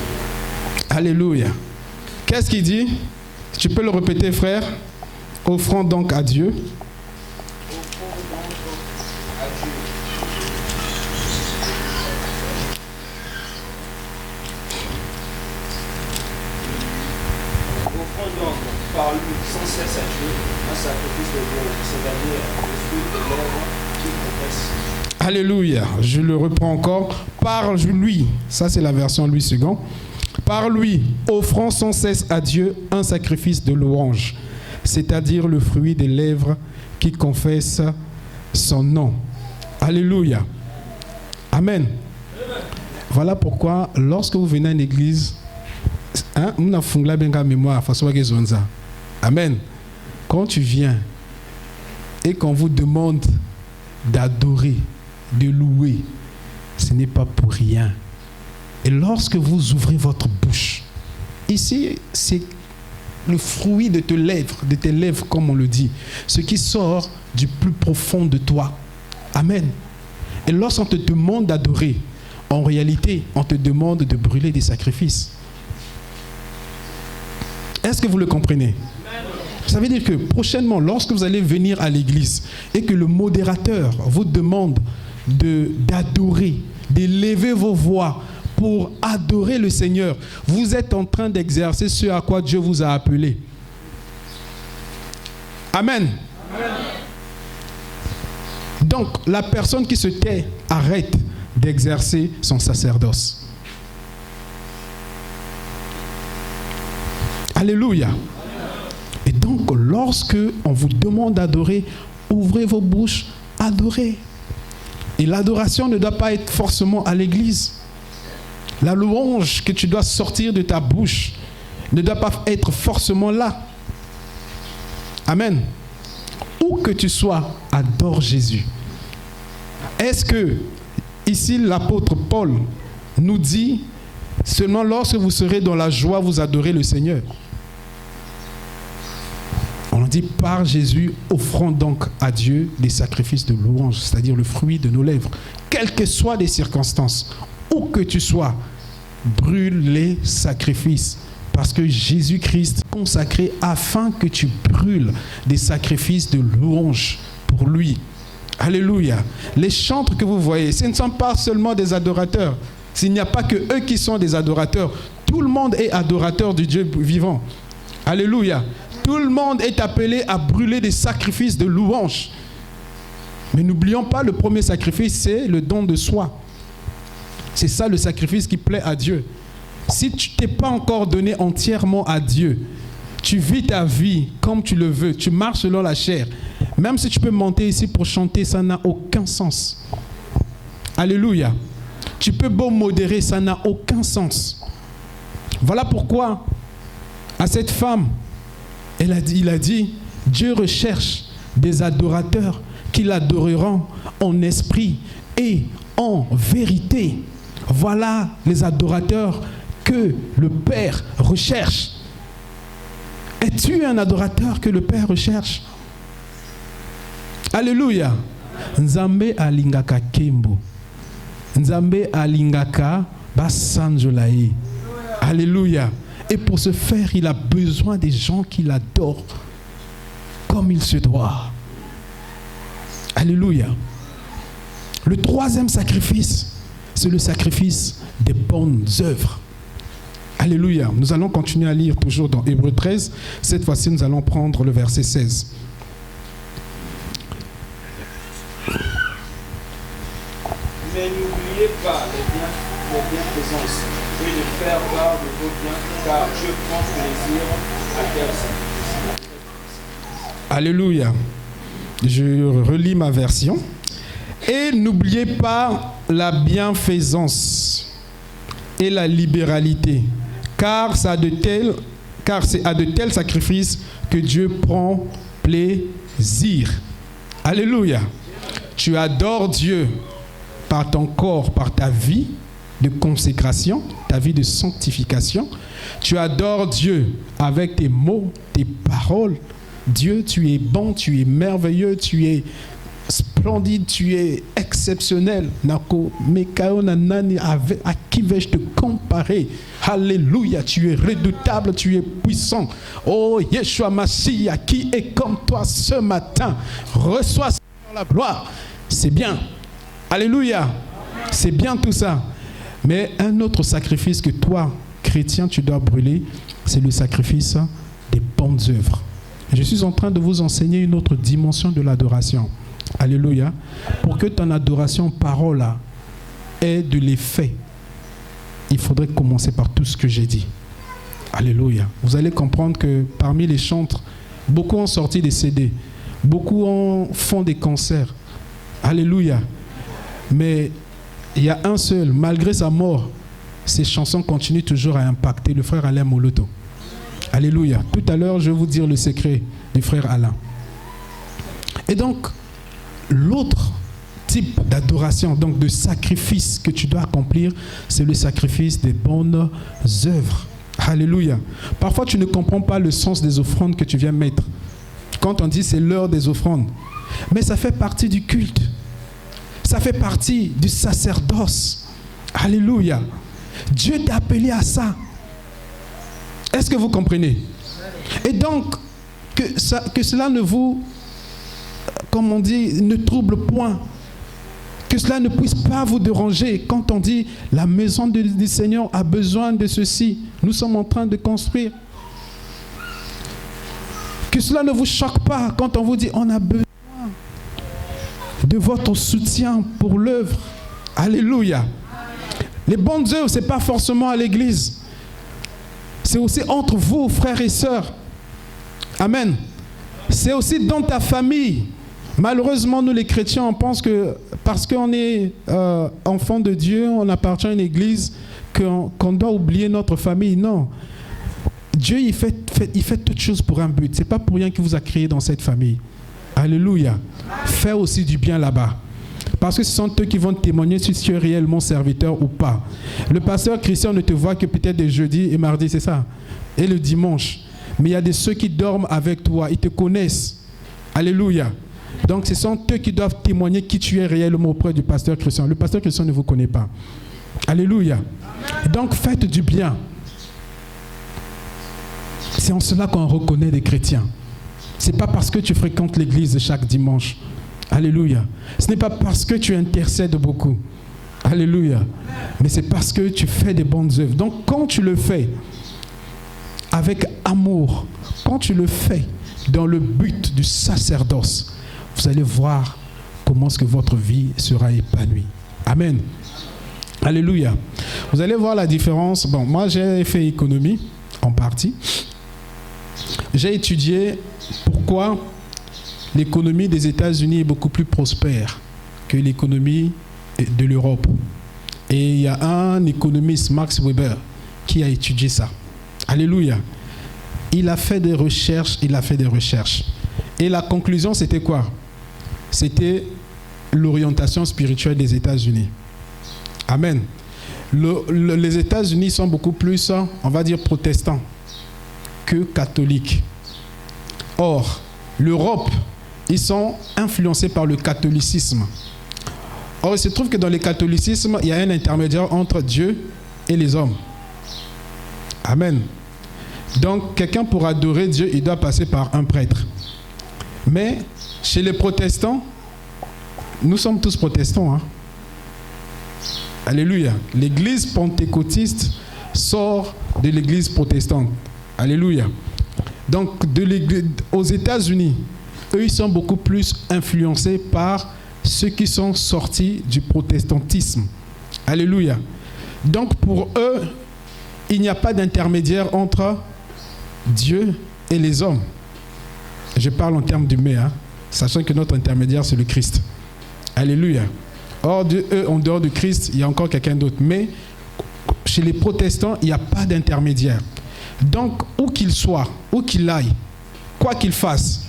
nom. Alléluia. Qu'est-ce qu'il dit? Tu peux le répéter, frère? Offrons donc à Dieu. Offrons donc à Dieu. Offrons donc par lui sans cesse à Dieu un sacrifice de louange, c'est-à-dire le fruit de lèvres qui confesse. Alléluia. Je le reprends encore. Par lui, ça c'est la version Louis II. Par lui, offrons sans cesse à Dieu un sacrifice de louange, c'est-à-dire le fruit des lèvres qui confessent son nom. Alléluia. Amen. Voilà pourquoi, lorsque vous venez à l'église, amen. Quand tu viens et qu'on vous demande d'adorer, de louer, ce n'est pas pour rien. Et lorsque vous ouvrez votre bouche, ici, c'est le fruit de tes lèvres, comme on le dit, ce qui sort du plus profond de toi. Amen. Et lorsqu'on te demande d'adorer, en réalité, on te demande de brûler des sacrifices. Est-ce que vous le comprenez? Ça veut dire que prochainement, lorsque vous allez venir à l'église et que le modérateur vous demande d'adorer, d'élever vos voix pour adorer le Seigneur, vous êtes en train d'exercer ce à quoi Dieu vous a appelé. Amen. Amen. Donc, la personne qui se tait arrête d'exercer son sacerdoce. Alléluia. Et donc, lorsque on vous demande d'adorer, ouvrez vos bouches, adorez. Et l'adoration ne doit pas être forcément à l'église. La louange que tu dois sortir de ta bouche ne doit pas être forcément là. Amen. Où que tu sois, adore Jésus. Est-ce que, ici, l'apôtre Paul nous dit, seulement lorsque vous serez dans la joie, vous adorez le Seigneur? On dit, par Jésus, offrons donc à Dieu des sacrifices de louange, c'est-à-dire le fruit de nos lèvres. Quelles que soient les circonstances, où que tu sois, brûle les sacrifices. Parce que Jésus-Christ consacré afin que tu brûles des sacrifices de louange pour lui. Alléluia. Les chantres que vous voyez, ce ne sont pas seulement des adorateurs. S'il n'y a pas que eux qui sont des adorateurs, tout le monde est adorateur du Dieu vivant. Alléluia. Tout le monde est appelé à brûler des sacrifices de louange. Mais n'oublions pas, le premier sacrifice, c'est le don de soi. C'est ça le sacrifice qui plaît à Dieu. Si tu t'es pas encore donné entièrement à Dieu, tu vis ta vie comme tu le veux, tu marches selon la chair. Même si tu peux monter ici pour chanter, ça n'a aucun sens. Alléluia. Tu peux beau modérer, ça n'a aucun sens. Voilà pourquoi, à cette femme, il a dit, Dieu recherche des adorateurs qui l'adoreront en esprit et en vérité. Voilà les adorateurs que le Père recherche. Es-tu un adorateur que le Père recherche? Alléluia. Nzambe alingaka kembo. Nzambe alingaka basanjolae. Alléluia. Et pour ce faire, il a besoin des gens qui l'adorent comme il se doit. Alléluia. Le troisième sacrifice, c'est le sacrifice des bonnes œuvres. Alléluia. Nous allons continuer à lire toujours dans Hébreux 13. Cette fois-ci, nous allons prendre le verset 16. Mais n'oubliez pas les bienfaisances et de faire part de vos biens, car Dieu prend plaisir à faire ça. Alléluia. Je relis ma version. Et n'oubliez pas la bienfaisance et la libéralité, car c'est à de tels sacrifices que Dieu prend plaisir. Alléluia. Tu adores Dieu par ton corps, par ta vie de consécration, ta vie de sanctification. Tu adores Dieu avec tes mots, tes paroles. Dieu, tu es bon, tu es merveilleux, tu es splendide, tu es exceptionnel. À qui vais-je te comparer? Alléluia, tu es redoutable, tu es puissant. Oh, Yeshua Mashiach, qui est comme toi ce matin? Reçois la gloire. C'est bien. Alléluia. C'est bien tout ça. Mais un autre sacrifice que toi, chrétien, tu dois brûler, c'est le sacrifice des bonnes œuvres. Je suis en train de vous enseigner une autre dimension de l'adoration. Alléluia. Pour que ton adoration parole ait de l'effet, il faudrait commencer par tout ce que j'ai dit. Alléluia. Vous allez comprendre que parmi les chantres, beaucoup ont sorti des CD, beaucoup font des concerts. Alléluia. Mais il y a un seul, malgré sa mort, ses chansons continuent toujours à impacter, le frère Alain Moloto. Alléluia. Tout à l'heure, je vais vous dire le secret du frère Alain. Et donc, l'autre type d'adoration, donc de sacrifice que tu dois accomplir, c'est le sacrifice des bonnes œuvres. Alléluia. Parfois, tu ne comprends pas le sens des offrandes que tu viens mettre. Quand on dit c'est l'heure des offrandes. Mais ça fait partie du culte. Ça fait partie du sacerdoce. Alléluia. Dieu t'a appelé à ça. Est-ce que vous comprenez? Et donc, que cela ne vous, comme on dit, ne trouble point. Que cela ne puisse pas vous déranger. Quand on dit la maison du Seigneur a besoin de ceci, nous sommes en train de construire. Que cela ne vous choque pas quand on vous dit on a besoin de votre soutien pour l'œuvre. Alléluia. Les bonnes œuvres, ce n'est pas forcément à l'église. C'est aussi entre vous, frères et sœurs. Amen. C'est aussi dans ta famille. Malheureusement, nous les chrétiens, on pense que parce qu'on est enfant de Dieu, on appartient à une église, qu'on doit oublier notre famille. Non. Dieu, il fait toutes choses pour un but. Ce n'est pas pour rien qu'il vous a créé dans cette famille. Alléluia. Fais aussi du bien là-bas. Parce que ce sont eux qui vont témoigner si tu es réellement serviteur ou pas. Le pasteur Christian ne te voit que peut-être les jeudis et mardis, c'est ça? Et le dimanche. Mais il y a ceux qui dorment avec toi. Ils te connaissent. Alléluia. Donc ce sont eux qui doivent témoigner qui tu es réellement auprès du pasteur Christian. Le pasteur Christian ne vous connaît pas. Alléluia. Donc faites du bien. C'est en cela qu'on reconnaît des chrétiens. Ce n'est pas parce que tu fréquentes l'église chaque dimanche. Alléluia. Ce n'est pas parce que tu intercèdes beaucoup. Alléluia. Mais c'est parce que tu fais des bonnes œuvres. Donc quand tu le fais avec amour, quand tu le fais dans le but du sacerdoce, vous allez voir comment est-ce que votre vie sera épanouie. Amen. Alléluia. Vous allez voir la différence. Bon, moi j'ai fait économie en partie. J'ai étudié pourquoi l'économie des États-Unis est beaucoup plus prospère que l'économie de l'Europe. Et il y a un économiste, Max Weber, qui a étudié ça. Alléluia. Il a fait des recherches. Et la conclusion, c'était quoi? C'était l'orientation spirituelle des États-Unis. Amen. Les États-Unis sont beaucoup plus, on va dire, protestants que catholiques. Or, l'Europe, ils sont influencés par le catholicisme. Or, il se trouve que dans le catholicisme, il y a un intermédiaire entre Dieu et les hommes. Amen. Donc, quelqu'un pour adorer Dieu, il doit passer par un prêtre. Mais, chez les protestants, nous sommes tous protestants. Alléluia. L'église pentecôtiste sort de l'église protestante. Alléluia. Donc, aux États-Unis, eux, ils sont beaucoup plus influencés par ceux qui sont sortis du protestantisme. Alléluia. Donc, pour eux, il n'y a pas d'intermédiaire entre Dieu et les hommes. Je parle en termes d'humain, sachant que notre intermédiaire, c'est le Christ. Alléluia. Or, en dehors du Christ, il y a encore quelqu'un d'autre. Mais chez les protestants, il n'y a pas d'intermédiaire. Donc, où qu'il soit, où qu'il aille, quoi qu'il fasse,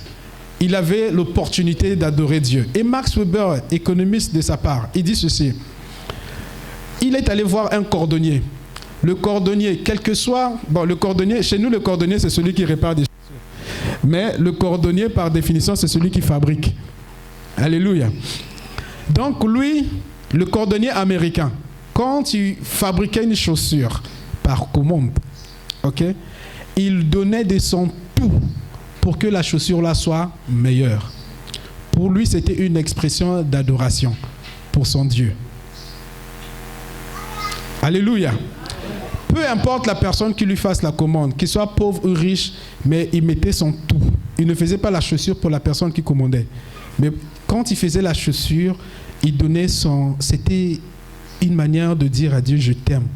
il avait l'opportunité d'adorer Dieu. Et Max Weber, économiste de sa part, il dit ceci. Il est allé voir un cordonnier. Le cordonnier, quel que soit... Bon, le cordonnier, chez nous, le cordonnier, c'est celui qui répare des chaussures. Mais le cordonnier, par définition, c'est celui qui fabrique. Alléluia. Donc, lui, le cordonnier américain, quand il fabriquait une chaussure par commande, okay, il donnait de son tout pour que la chaussure-là soit meilleure. Pour lui, c'était une expression d'adoration pour son Dieu. Alléluia. Peu importe la personne qui lui fasse la commande, qu'il soit pauvre ou riche, mais il mettait son tout. Il ne faisait pas la chaussure pour la personne qui commandait. Mais quand il faisait la chaussure, il donnait son... C'était une manière de dire à Dieu, je t'aime.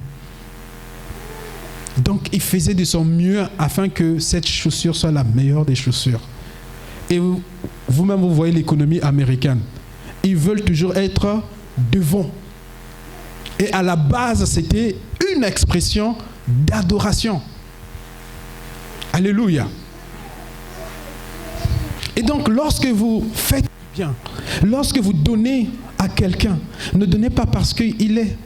Donc, il faisait de son mieux afin que cette chaussure soit la meilleure des chaussures. Et vous-même, vous voyez l'économie américaine. Ils veulent toujours être devant. Et à la base, c'était une expression d'adoration. Alléluia. Et donc, lorsque vous faites bien, lorsque vous donnez à quelqu'un, ne donnez pas parce qu'il est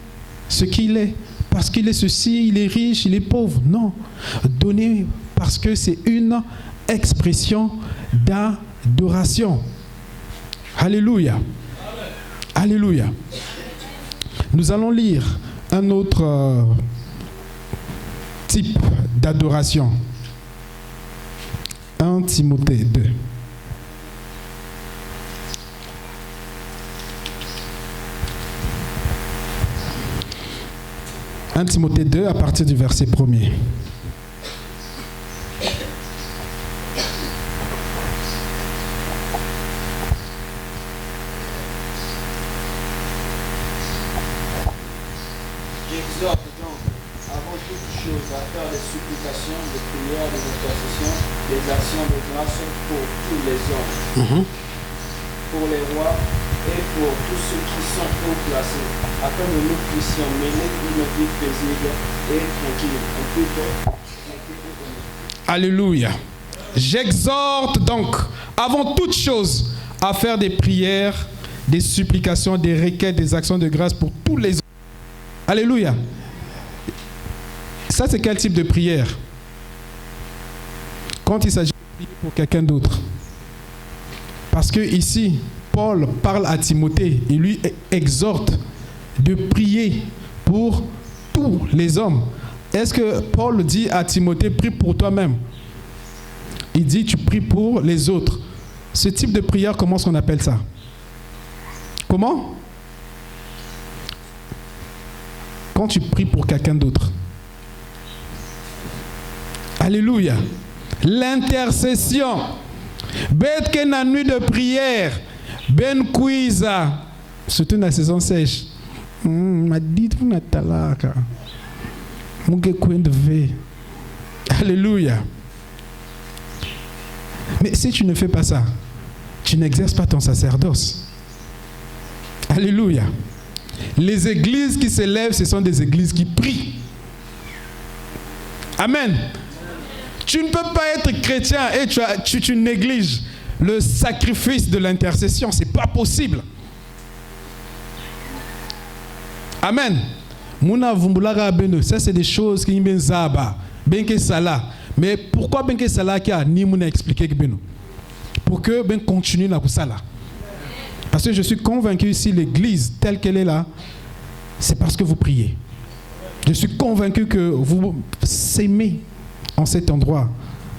ce qu'il est, parce qu'il est ceci, il est riche, il est pauvre. Non. Donnez parce que c'est une expression d'adoration. Alléluia. Alléluia. Nous allons lire un autre type d'adoration. 1 Timothée 2. 1 Timothée 2 à partir du verset 1er. J'exhorte donc avant toute chose à faire des supplications, des prières, des intercessions, des actions de grâce pour tous les hommes, pour les rois et pour tous ceux qui sont haut placés, afin que nous puissions mener une vie paisible et tranquille en toute paix. Alléluia. J'exhorte donc avant toute chose à faire des prières, des supplications, des requêtes, des actions de grâce pour tous les hommes. Alléluia. Ça, c'est quel type de prière? Quand il s'agit de prier pour quelqu'un d'autre. Parce que ici, Paul parle à Timothée et lui exhorte de prier pour tous les hommes. Est-ce que Paul dit à Timothée, prie pour toi-même? Il dit, tu pries pour les autres. Ce type de prière, comment on appelle ça? Comment? Quand tu pries pour quelqu'un d'autre. Alléluia. L'intercession. Bête que la nuit de prière. Ben kuiza. Surtout dans la saison sèche. M'a dit tout natalaka. Muge kwendve. Alléluia. Mais si tu ne fais pas ça, tu n'exerces pas ton sacerdoce. Alléluia. Les églises qui s'élèvent, ce sont des églises qui prient. Amen. Tu ne peux pas être chrétien et tu négliges le sacrifice de l'intercession. Ce n'est pas possible. Amen. Ça, c'est des choses qui sont zaba. Mais pourquoi Benke Salah qui a ni mouna expliqué que pour que ben continue la Salah. Parce que je suis convaincu ici l'église telle qu'elle est là, c'est parce que vous priez. Je suis convaincu que vous s'aimez en cet endroit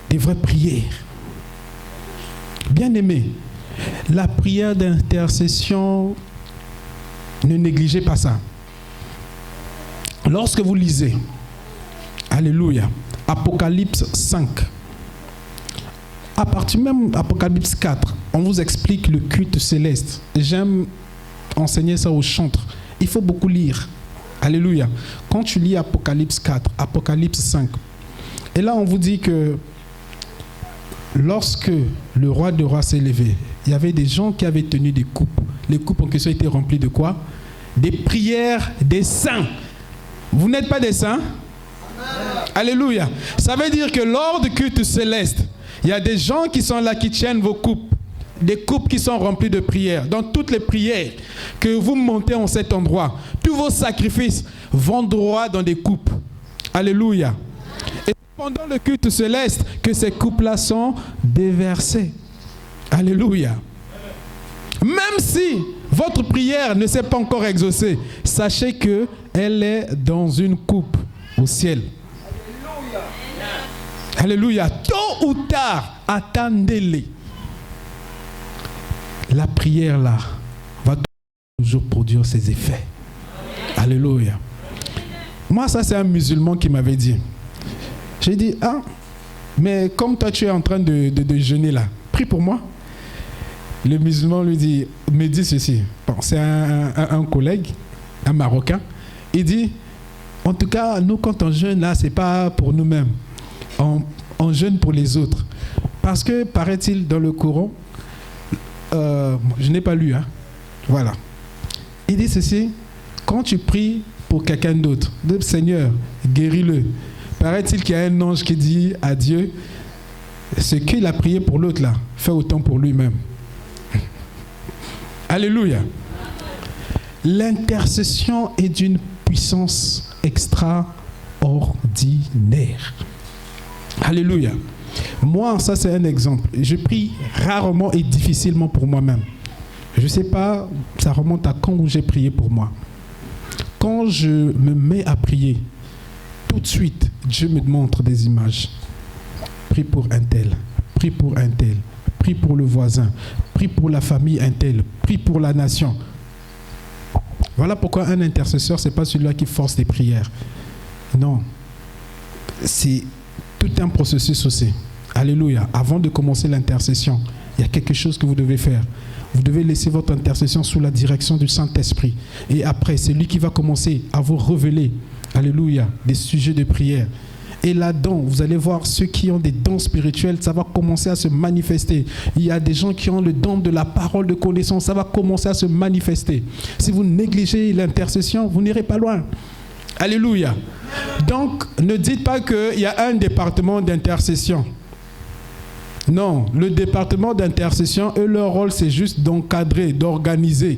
des vraies prières. Bien aimé, la prière d'intercession, ne négligez pas ça. Lorsque vous lisez, alléluia, Apocalypse 5, à partir même Apocalypse 4, on vous explique le culte céleste. J'aime enseigner ça aux chantres. Il faut beaucoup lire. Alléluia. Quand tu lis Apocalypse 4, Apocalypse 5, et là on vous dit que lorsque le roi des rois s'est levé, il y avait des gens qui avaient tenu des coupes. Les coupes en question étaient remplies de quoi? Des prières des saints. Vous n'êtes pas des saints? Alléluia. Ça veut dire que lors du culte céleste, il y a des gens qui sont là qui tiennent vos coupes. Des coupes qui sont remplies de prières. Dans toutes les prières que vous montez en cet endroit, tous vos sacrifices vont droit dans des coupes. Alléluia. Et pendant le culte céleste, que ces coupes-là sont déversées. Alléluia. Même si votre prière ne s'est pas encore exaucée, sachez qu'elle est dans une coupe au ciel. Alléluia. Tôt ou tard, attendez-les. La prière là va toujours produire ses effets. Alléluia. Moi, ça c'est un musulman qui m'avait dit. J'ai dit, ah, mais comme toi tu es en train de jeûner là, prie pour moi. Le musulman lui dit, me dit ceci. Bon, c'est un collègue, un Marocain. Il dit, en tout cas, nous quand on jeûne là, c'est pas pour nous-mêmes. On jeûne pour les autres. Parce que, paraît-il, dans le Coran, je n'ai pas lu, hein. Voilà. Il dit ceci, quand tu pries pour quelqu'un d'autre, Seigneur, guéris-le. Paraît-il qu'il y a un ange qui dit à Dieu, ce qu'il a prié pour l'autre là, fait autant pour lui-même. Alléluia. L'intercession est d'une puissance extraordinaire. Alléluia. Moi, ça c'est un exemple. Je prie rarement et difficilement pour moi-même. Je ne sais pas, ça remonte à quand j'ai prié pour moi. Quand je me mets à prier, tout de suite, Dieu me montre des images. Prie pour un tel, prie pour un tel, prie pour le voisin, prie pour la famille un tel, prie pour la nation. Voilà pourquoi un intercesseur, ce n'est pas celui-là qui force des prières. Non. C'est tout un processus aussi. Alléluia. Avant de commencer l'intercession, il y a quelque chose que vous devez faire. Vous devez laisser votre intercession sous la direction du Saint-Esprit. Et après, c'est lui qui va commencer à vous révéler, alléluia, des sujets de prière. Et là-dedans, vous allez voir ceux qui ont des dons spirituels, ça va commencer à se manifester. Il y a des gens qui ont le don de la parole de connaissance, ça va commencer à se manifester. Si vous négligez l'intercession, vous n'irez pas loin. Alléluia. Donc, ne dites pas qu'il y a un département d'intercession. Non, le département d'intercession, eux, leur rôle, c'est juste d'encadrer, d'organiser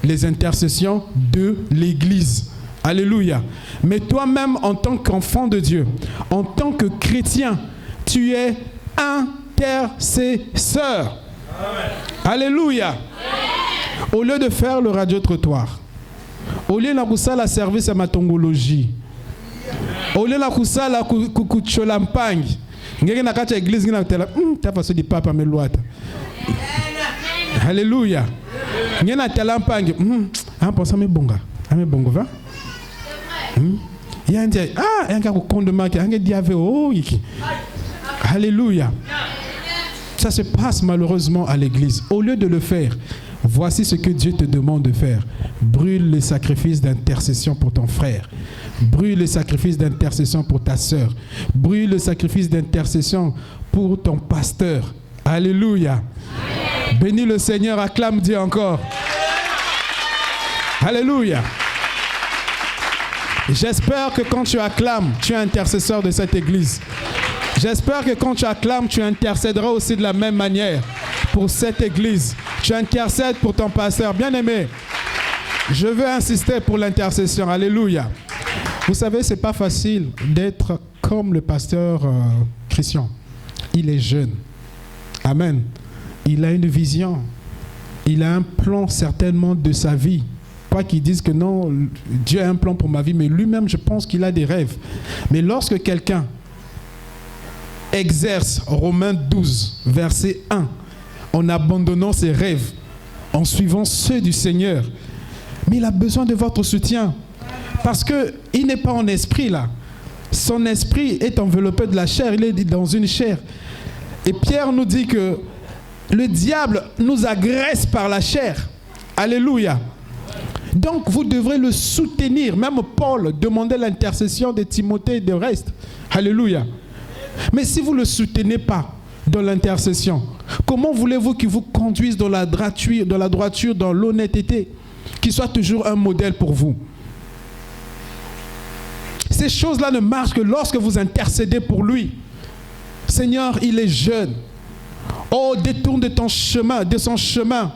les intercessions de l'Église. Alléluia. Mais toi-même, en tant qu'enfant de Dieu, en tant que chrétien, tu es intercesseur. Amen. Alléluia. Amen. Au lieu de faire le radio-trottoir, au lieu de la service à matongologie, au lieu de la kucholampagne, Alléluia. Il y a un talent pas. Ah, pour ça, mais bonga. Ah, mais bongo, va. Il y a un dia. Ah, il y a un gars au compte de marque. Un gars diable. Oh, alléluia. Ça se passe malheureusement à l'église. Au lieu de le faire, voici ce que Dieu te demande de faire. Brûle les sacrifices d'intercession pour ton frère. Brûle les sacrifices d'intercession pour ta sœur. Brûle le sacrifice d'intercession pour ton pasteur. Alléluia. Bénis le Seigneur, acclame Dieu encore. Alléluia. J'espère que quand tu acclames, tu es intercesseur de cette église. J'espère que quand tu acclames, tu intercéderas aussi de la même manière pour cette église. Tu intercèdes pour ton pasteur. Bien-aimé, je veux insister pour l'intercession. Alléluia. Vous savez, ce n'est pas facile d'être comme le pasteur Christian. Il est jeune. Amen. Il a une vision. Il a un plan certainement de sa vie. Pas qu'ils disent que non, Dieu a un plan pour ma vie, mais lui-même, je pense qu'il a des rêves. Mais lorsque quelqu'un exerce Romains 12, verset 1, en abandonnant ses rêves, en suivant ceux du Seigneur, mais il a besoin de votre soutien. Parce qu'il n'est pas en esprit là. Son esprit est enveloppé de la chair, il est dans une chair. Et Pierre nous dit que le diable nous agresse par la chair. Alléluia. Donc vous devrez le soutenir. Même Paul demandait l'intercession de Timothée et de reste. Alléluia. Mais si vous ne le soutenez pas dans l'intercession, comment voulez-vous qu'il vous conduise dans la droiture, dans l'honnêteté, qu'il soit toujours un modèle pour vous? Ces choses-là ne marchent que lorsque vous intercédez pour lui. Seigneur, il est jeune. Oh, détourne de ton chemin, de son chemin,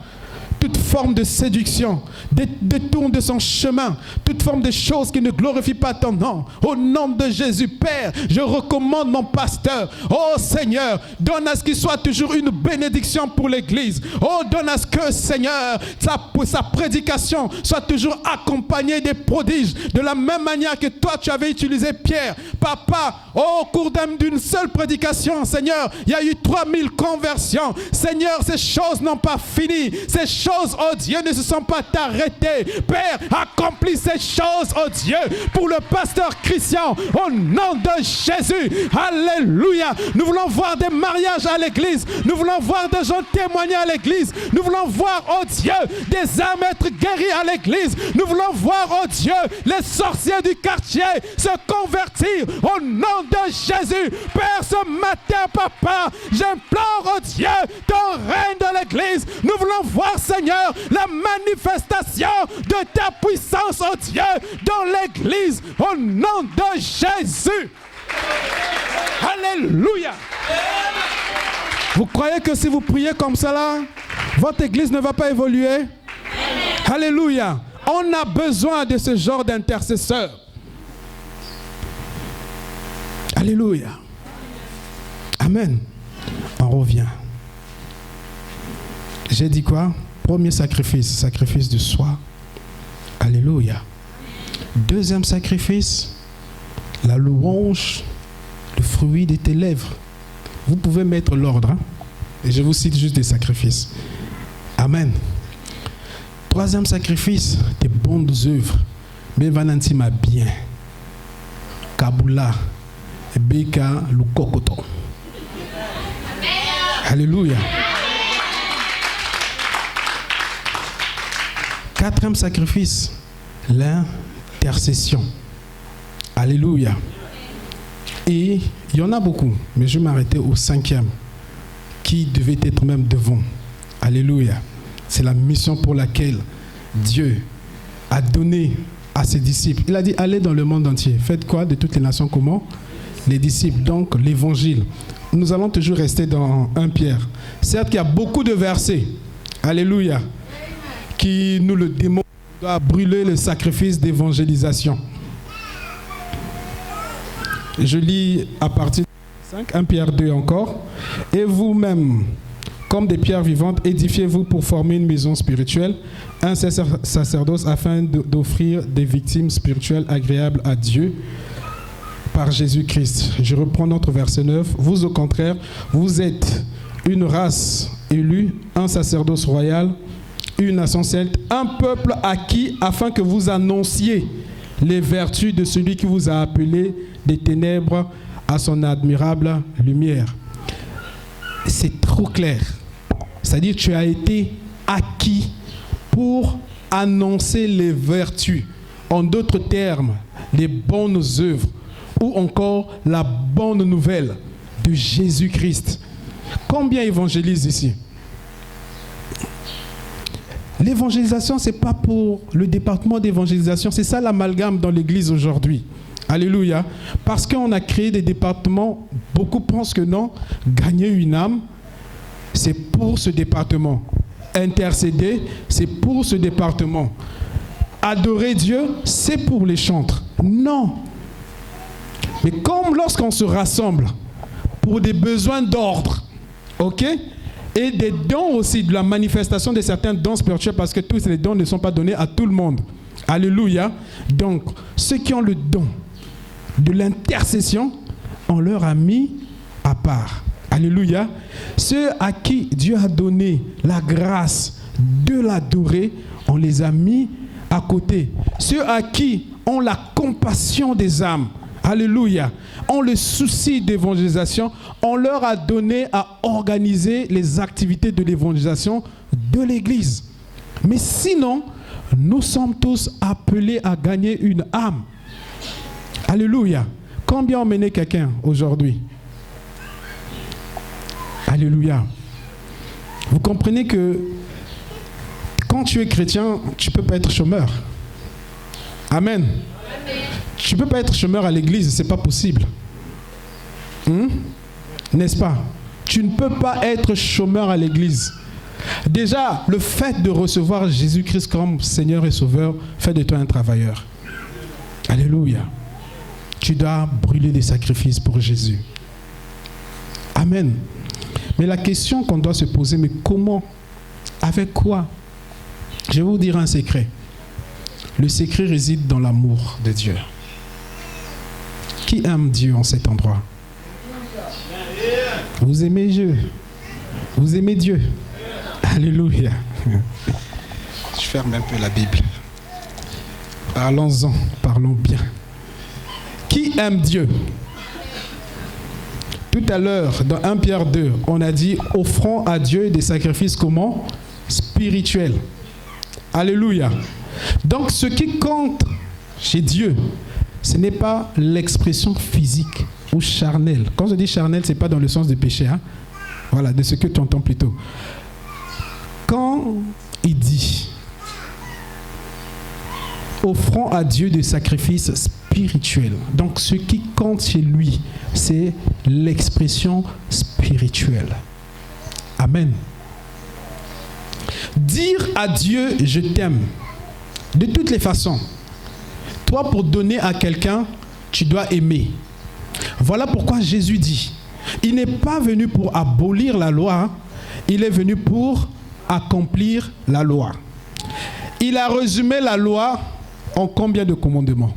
toute forme de séduction. Détourne de son chemin toute forme de choses qui ne glorifient pas ton nom. Au nom de Jésus, Père, je recommande mon pasteur. Oh Seigneur, donne à ce qu'il soit toujours une bénédiction pour l'église. Oh, donne à ce que, Seigneur, sa prédication soit toujours accompagnée des prodiges. De la même manière que toi, tu avais utilisé Pierre. Papa, oh, au cours d'une seule prédication, Seigneur, il y a eu 3000 conversions. Seigneur, ces choses n'ont pas fini. Ces choses, oh Dieu, ne se sont pas arrêtées. Père, accomplis ces choses, oh Dieu, pour le pasteur Christian, au nom de Jésus. Alléluia. Nous voulons voir des mariages à l'église. Nous voulons voir des gens témoigner à l'église. Nous voulons voir, oh Dieu, des âmes être guéris à l'église. Nous voulons voir, oh Dieu, les sorciers du quartier se convertir au nom de Jésus. Père, ce matin, Papa, j'implore, oh Dieu, ton règne dans l'église. Nous voulons voir, Seigneur, la manifestation de ta puissance, oh Dieu, dans l'église, au nom de Jésus. Alléluia. Vous croyez que si vous priez comme ça là, votre église ne va pas évoluer? Alléluia. On a besoin de ce genre d'intercesseurs. Alléluia. Amen. On revient. J'ai dit quoi? Premier sacrifice, sacrifice de soi. Alléluia. Deuxième sacrifice, la louange, le fruit de tes lèvres. Vous pouvez mettre l'ordre. Hein? Et je vous cite juste des sacrifices. Amen. Troisième sacrifice, tes bonnes œuvres. Bevanantima bien. Kabula. Beka lukokoto. Alléluia. Quatrième sacrifice, l'intercession. Alléluia. Et il y en a beaucoup, mais je vais m'arrêter au cinquième, qui devait être même devant. Alléluia. C'est la mission pour laquelle Dieu a donné à ses disciples. Il a dit, allez dans le monde entier. Faites quoi de toutes les nations? Comment? Les disciples, donc l'évangile. Nous allons toujours rester dans 1 Pierre. Certes, il y a beaucoup de versets. Alléluia. Qui nous le démontre, on doit brûler le sacrifice d'évangélisation. Je lis à partir de 5, 1 Pierre 2 encore. Et vous-même, comme des pierres vivantes, édifiez-vous pour former une maison spirituelle, un sacerdoce afin d'offrir des victimes spirituelles agréables à Dieu par Jésus-Christ. Je reprends notre verset 9. Vous, au contraire, vous êtes une race élue, un sacerdoce royal, une nation sainte, un peuple acquis afin que vous annonciez les vertus de celui qui vous a appelé des ténèbres à son admirable lumière. C'est trop clair. C'est-à-dire que tu as été acquis pour annoncer les vertus. En d'autres termes, les bonnes œuvres ou encore la bonne nouvelle de Jésus-Christ. Combien évangélisent ici? L'évangélisation, ce n'est pas pour le département d'évangélisation. C'est ça l'amalgame dans l'Église aujourd'hui. Alléluia. Parce qu'on a créé des départements, beaucoup pensent que non, gagner une âme, c'est pour ce département. Intercéder, c'est pour ce département. Adorer Dieu, c'est pour les chantres. Non. Mais comme lorsqu'on se rassemble pour des besoins d'ordre, ok, et des dons aussi, de la manifestation de certains dons spirituels, parce que tous les dons ne sont pas donnés à tout le monde. Alléluia. Donc, ceux qui ont le don de l'intercession, on leur a mis à part. Alléluia. Ceux à qui Dieu a donné la grâce de l'adorer, on les a mis à côté. Ceux à qui ont la compassion des âmes, alléluia, ont le souci d'évangélisation, on leur a donné à organiser les activités de l'évangélisation de l'Église. Mais sinon, nous sommes tous appelés à gagner une âme. Alléluia. Combien ont mené quelqu'un aujourd'hui? Alléluia. Vous comprenez que quand tu es chrétien, tu ne peux pas être chômeur. Amen. Tu ne peux pas être chômeur à l'église, ce n'est pas possible. N'est-ce pas? Tu ne peux pas être chômeur à l'église. Déjà, le fait de recevoir Jésus-Christ comme Seigneur et Sauveur fait de toi un travailleur. Alléluia. Tu dois brûler des sacrifices pour Jésus. Amen. Mais la question qu'on doit se poser, mais comment? Avec quoi? Je vais vous dire un secret. Le secret réside dans l'amour de Dieu. Qui aime Dieu en cet endroit? Vous aimez Dieu? Vous aimez Dieu? Alléluia. Je ferme un peu la Bible. Parlons-en, parlons bien. Qui aime Dieu? Tout à l'heure, dans 1 Pierre 2, on a dit « Offrons à Dieu des sacrifices comment? Spirituels. » Alléluia. Donc, ce qui compte chez Dieu, ce n'est pas l'expression physique ou charnelle. Quand je dis charnelle, ce n'est pas dans le sens du péché. Hein? Voilà, de ce que tu entends plutôt. Quand il dit « Offrons à Dieu des sacrifices spirituels », donc ce qui compte chez lui, c'est l'expression spirituelle. Amen. Dire à Dieu « je t'aime », de toutes les façons. Toi, pour donner à quelqu'un, tu dois aimer. Voilà pourquoi Jésus dit, il n'est pas venu pour abolir la loi, il est venu pour accomplir la loi. Il a résumé la loi en combien de commandements?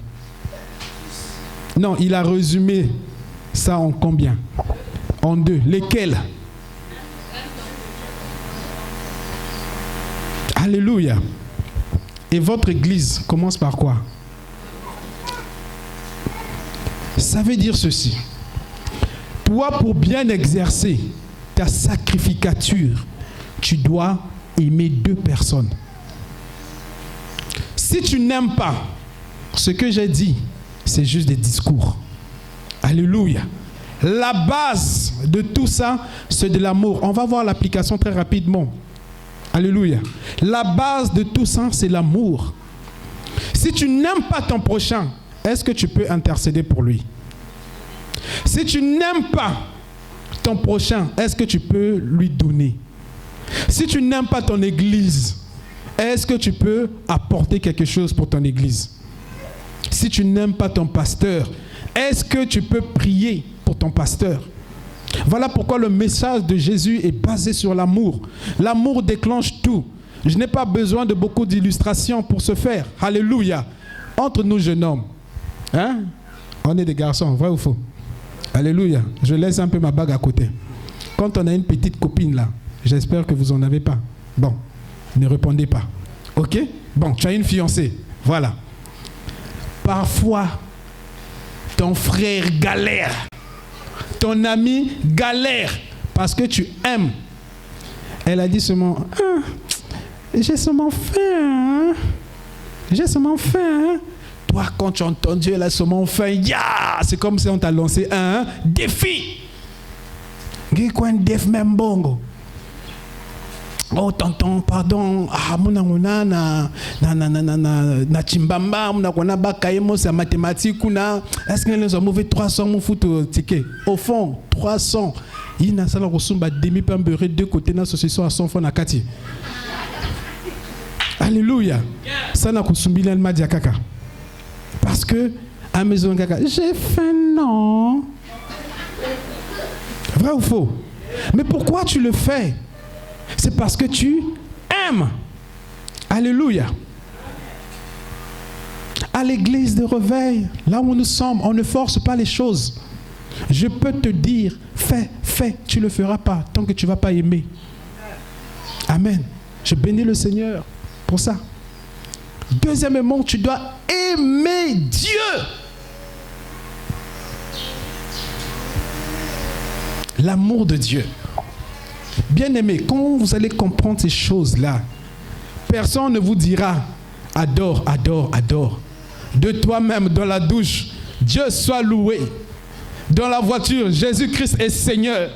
Non, il a résumé ça en combien? En 2. Lesquels? Alléluia. Et votre église commence par quoi? Ça veut dire ceci. Toi, pour bien exercer ta sacrificature, tu dois aimer 2 personnes. Si tu n'aimes pas ce que j'ai dit, c'est juste des discours. Alléluia. La base de tout ça, c'est de l'amour. On va voir l'application très rapidement. Alléluia. La base de tout ça, c'est l'amour. Si tu n'aimes pas ton prochain, est-ce que tu peux intercéder pour lui? Si tu n'aimes pas ton prochain, est-ce que tu peux lui donner? Si tu n'aimes pas ton église, est-ce que tu peux apporter quelque chose pour ton église? Si tu n'aimes pas ton pasteur, est-ce que tu peux prier pour ton pasteur? Voilà pourquoi le message de Jésus est basé sur l'amour. L'amour déclenche tout. Je n'ai pas besoin de beaucoup d'illustrations pour ce faire. Alléluia. Entre nous, jeunes hommes, hein? On est des garçons, vrai ou faux? Alléluia. Je laisse un peu ma bague à côté. Quand on a une petite copine là, j'espère que vous n'en avez pas. Bon. Ne répondez pas. Ok? Bon, tu as une fiancée. Voilà. Parfois, ton frère galère. Ton ami galère parce que tu aimes. Elle a dit seulement, j'ai seulement faim. J'ai seulement faim. Toi, quand tu as entendu, elle a seulement faim. C'est comme si on t'a lancé un défi. Quoi, défi même bongo. Oh tonton, pardon. Muna na chimbamba, muna kona bakaimo c'est mathématique kuna. Est-ce que les ont mauvais 300 mon foot ticket. Au fond, 300. Il n'a ça la ressoumba demi pain beurré deux côtés na saucisson à 100 francs na kati. Alléluia. Ça n'a kusumbi le madia kaka. Parce que à maison kaka, j'ai faim non. Vrai ou faux? Mais pourquoi tu le fais? C'est parce que tu aimes. Alléluia. À l'église de réveil, là où nous sommes, on ne force pas les choses. Je peux te dire, fais, tu ne le feras pas tant que tu ne vas pas aimer. Amen. Je bénis le Seigneur pour ça. Deuxièmement, tu dois aimer Dieu. L'amour de Dieu. Bien-aimé, quand vous allez comprendre ces choses-là, personne ne vous dira adore, adore, adore. De toi-même, dans la douche, Dieu soit loué. Dans la voiture, Jésus-Christ est Seigneur.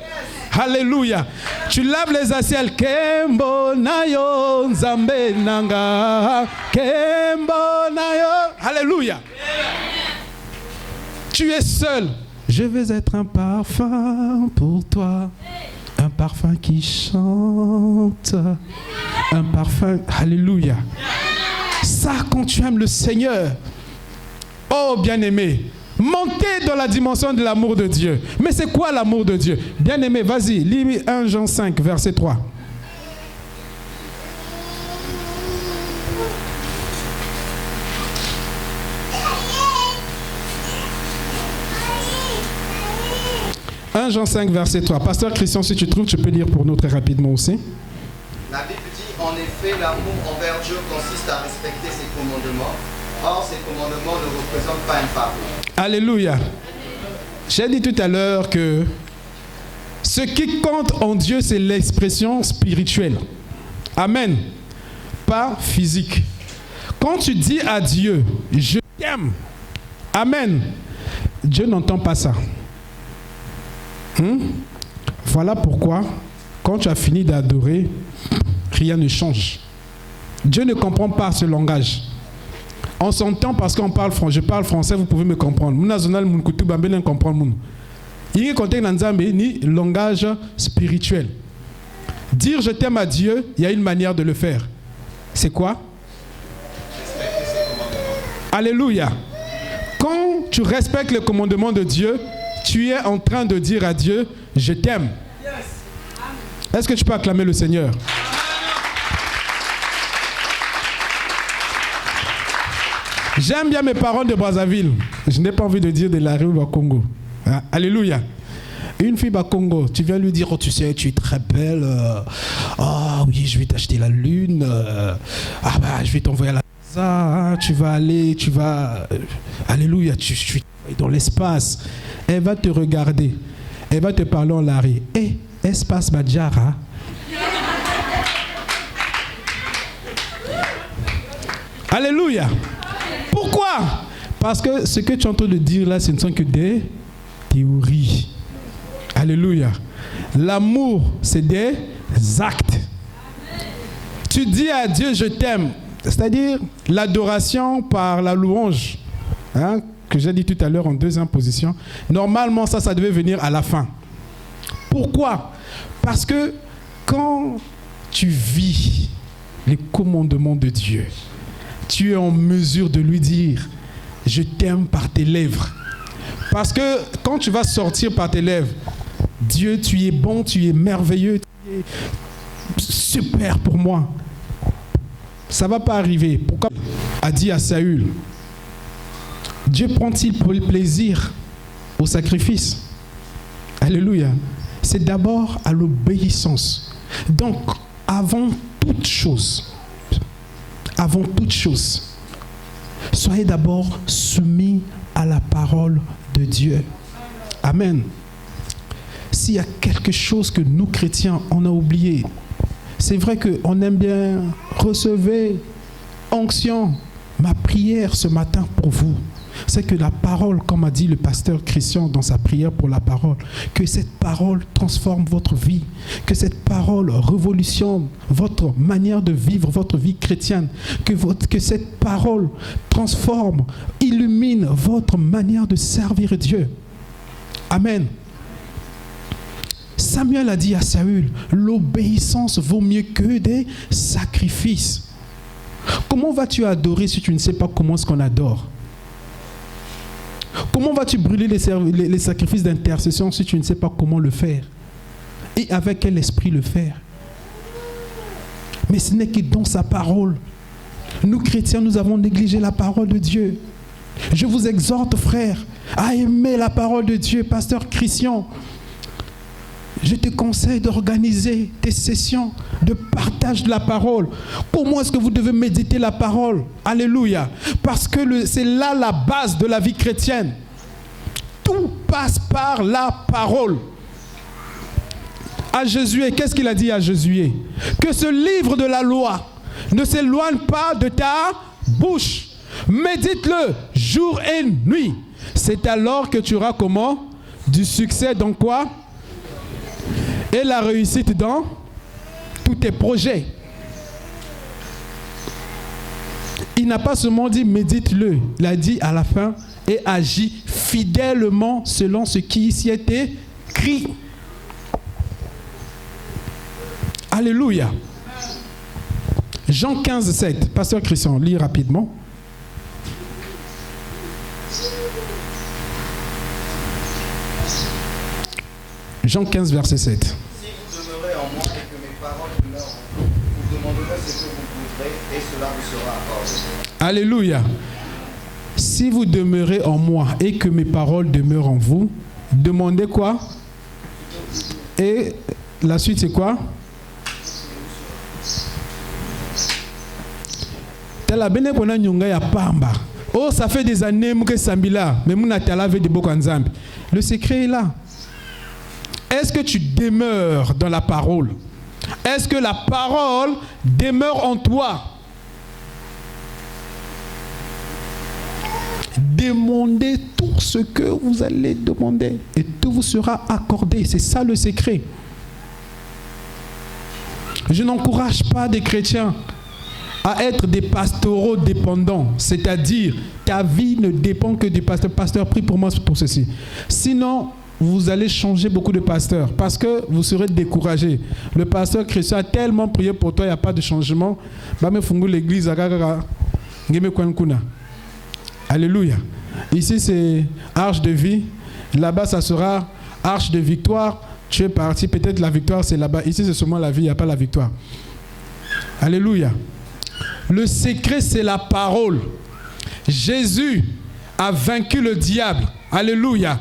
Alléluia. Tu laves les assiettes. Kembo nayo nzambe nanga. Kembo nayo. Alléluia. Tu es seul. Je vais être un parfum pour toi. Un parfum qui chante. Un parfum. Alléluia. Ça, quand tu aimes le Seigneur. Oh, bien-aimé. Montez dans la dimension de l'amour de Dieu. Mais c'est quoi l'amour de Dieu? Bien-aimé, vas-y, lis 1 Jean 5, verset 3. Jean 5, verset 3. Pasteur Christian, si tu trouves, tu peux lire pour nous très rapidement aussi. La Bible dit, en effet, l'amour envers Dieu consiste à respecter ses commandements. Or, ces commandements ne représentent pas une parole. Alléluia. J'ai dit tout à l'heure que ce qui compte en Dieu, c'est l'expression spirituelle. Amen. Pas physique. Quand tu dis à Dieu, je t'aime. Amen. Dieu n'entend pas ça. Voilà pourquoi, quand tu as fini d'adorer, rien ne change. Dieu ne comprend pas ce langage. On s'entend parce qu'on parle français. Je parle français, vous pouvez me comprendre. Il y a ni langage spirituel. Dire je t'aime à Dieu, il y a une manière de le faire. C'est quoi? Alléluia. Quand tu respectes le commandement de Dieu, tu es en train de dire à Dieu, je t'aime. Est-ce que tu peux acclamer le Seigneur? J'aime bien mes parents de Brazzaville. Je n'ai pas envie de dire de la rue au Congo. Ah, alléluia. Une fille au Congo, tu viens lui dire, oh tu sais, tu es très belle. Oui, je vais t'acheter la lune. Je vais t'envoyer à la NASA. Tu vas aller, alléluia, tu es dans l'espace. Elle va te regarder. Elle va te parler en lari. Espace Badjara. Alléluia. Pourquoi? Parce que ce que tu es en train de dire là, ce ne sont que des théories. Alléluia. L'amour, c'est des actes. Tu dis à Dieu, je t'aime. C'est-à-dire l'adoration par la louange. Que j'ai dit tout à l'heure en deuxième position. Normalement, ça devait venir à la fin. Pourquoi? Parce que quand tu vis les commandements de Dieu, tu es en mesure de lui dire « Je t'aime » par tes lèvres. Parce que quand tu vas sortir par tes lèvres, Dieu, tu es bon, tu es merveilleux, tu es super pour moi. Ça ne va pas arriver. Pourquoi? A dit à Saül, Dieu prend-il plaisir au sacrifice? Alléluia. C'est d'abord à l'obéissance. Donc, avant toute chose, soyez d'abord soumis à la parole de Dieu. Amen. S'il y a quelque chose que nous, chrétiens, on a oublié, c'est vrai qu'on aime bien recevoir onction. Ma prière ce matin pour vous, c'est que la parole, comme a dit le pasteur Christian dans sa prière pour la parole, que cette parole transforme votre vie, que cette parole révolutionne votre manière de vivre votre vie chrétienne, que cette parole transforme, illumine votre manière de servir Dieu. Amen. Samuel a dit à Saül, l'obéissance vaut mieux que des sacrifices. Comment vas-tu adorer si tu ne sais pas comment est-ce qu'on adore? Comment vas-tu brûler les sacrifices d'intercession si tu ne sais pas comment le faire? Et avec quel esprit le faire? Mais ce n'est que dans sa parole. Nous, chrétiens, nous avons négligé la parole de Dieu. Je vous exhorte, frères, à aimer la parole de Dieu. Pasteur Christian, je te conseille d'organiser des sessions de partage de la parole. Comment est-ce que vous devez méditer la parole? Alléluia. Parce que c'est là la base de la vie chrétienne. Tout passe par la parole. À Josué, qu'est-ce qu'il a dit à Josué? Que ce livre de la loi ne s'éloigne pas de ta bouche. Médite-le jour et nuit. C'est alors que tu auras comment? Du succès dans quoi? Et la réussite dans tous tes projets. Il n'a pas seulement dit médite-le, il a dit à la fin et agis fidèlement selon ce qui ici est écrit. Alléluia. Jean 15, 7. Pasteur Christian, lis rapidement. Jean 15, verset 7. Si vous demeurez en moi et que mes paroles demeurent en vous, vous demanderez ce que vous voudrez et cela vous sera accordé. Alléluia. Si vous demeurez en moi et que mes paroles demeurent en vous, demandez quoi? Et la suite c'est quoi? Oh, ça fait des années que Sambila, mais le secret est là. Est-ce que tu demeures dans la parole? Est-ce que la parole demeure en toi? Demandez tout ce que vous allez demander et tout vous sera accordé. C'est ça le secret. Je n'encourage pas des chrétiens à être des pastoraux dépendants, c'est-à-dire ta vie ne dépend que du pasteur. Pasteur, prie pour moi pour ceci. Sinon, vous allez changer beaucoup de pasteurs parce que vous serez découragés. Le pasteur Christian a tellement prié pour toi, il n'y a pas de changement. L'église. Alléluia. Ici, c'est arche de vie. Là-bas, ça sera arche de victoire. Tu es parti, peut-être la victoire, c'est là-bas. Ici, c'est seulement la vie, il n'y a pas la victoire. Alléluia. Le secret, c'est la parole. Jésus a vaincu le diable. Alléluia.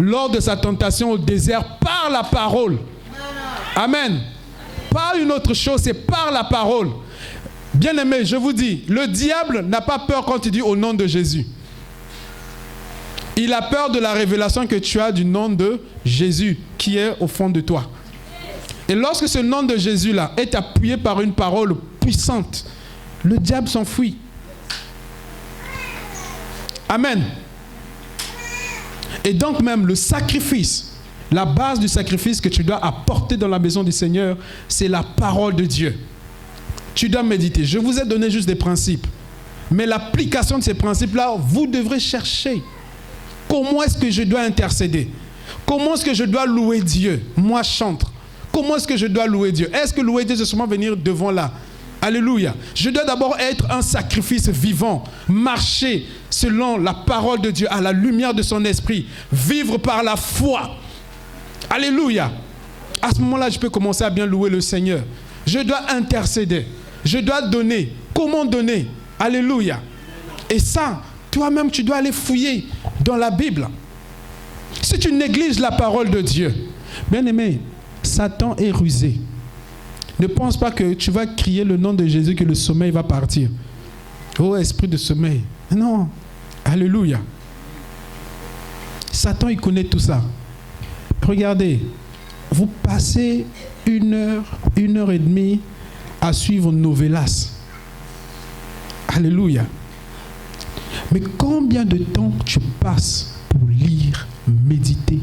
Lors de sa tentation au désert, par la parole. Amen. Pas une autre chose, c'est par la parole. Bien-aimé, je vous dis, le diable n'a pas peur quand tu dis au nom de Jésus. Il a peur de la révélation que tu as du nom de Jésus qui est au fond de toi. Et lorsque ce nom de Jésus-là est appuyé par une parole puissante, le diable s'enfuit. Amen. Et donc même le sacrifice, la base du sacrifice que tu dois apporter dans la maison du Seigneur, c'est la parole de Dieu. Tu dois méditer. Je vous ai donné juste des principes. Mais l'application de ces principes-là, vous devrez chercher. Comment est-ce que je dois intercéder? Comment est-ce que je dois louer Dieu? Moi, chantre. Comment est-ce que je dois louer Dieu? Est-ce que louer Dieu, c'est seulement venir devant là? Alléluia. Je dois d'abord être un sacrifice vivant. Marcher selon la parole de Dieu, à la lumière de son esprit. Vivre par la foi. Alléluia. À ce moment-là, je peux commencer à bien louer le Seigneur. Je dois intercéder. Je dois donner. Comment donner? Alléluia. Et ça, toi-même, tu dois aller fouiller dans la Bible. Si tu négliges la parole de Dieu, bien-aimé, Satan est rusé. Ne pense pas que tu vas crier le nom de Jésus que le sommeil va partir. Oh, esprit de sommeil. Non. Alléluia. Satan, il connaît tout ça. Regardez, vous passez 1 heure, 1 heure et demie à suivre Novelas. Alléluia. Mais combien de temps tu passes pour lire, méditer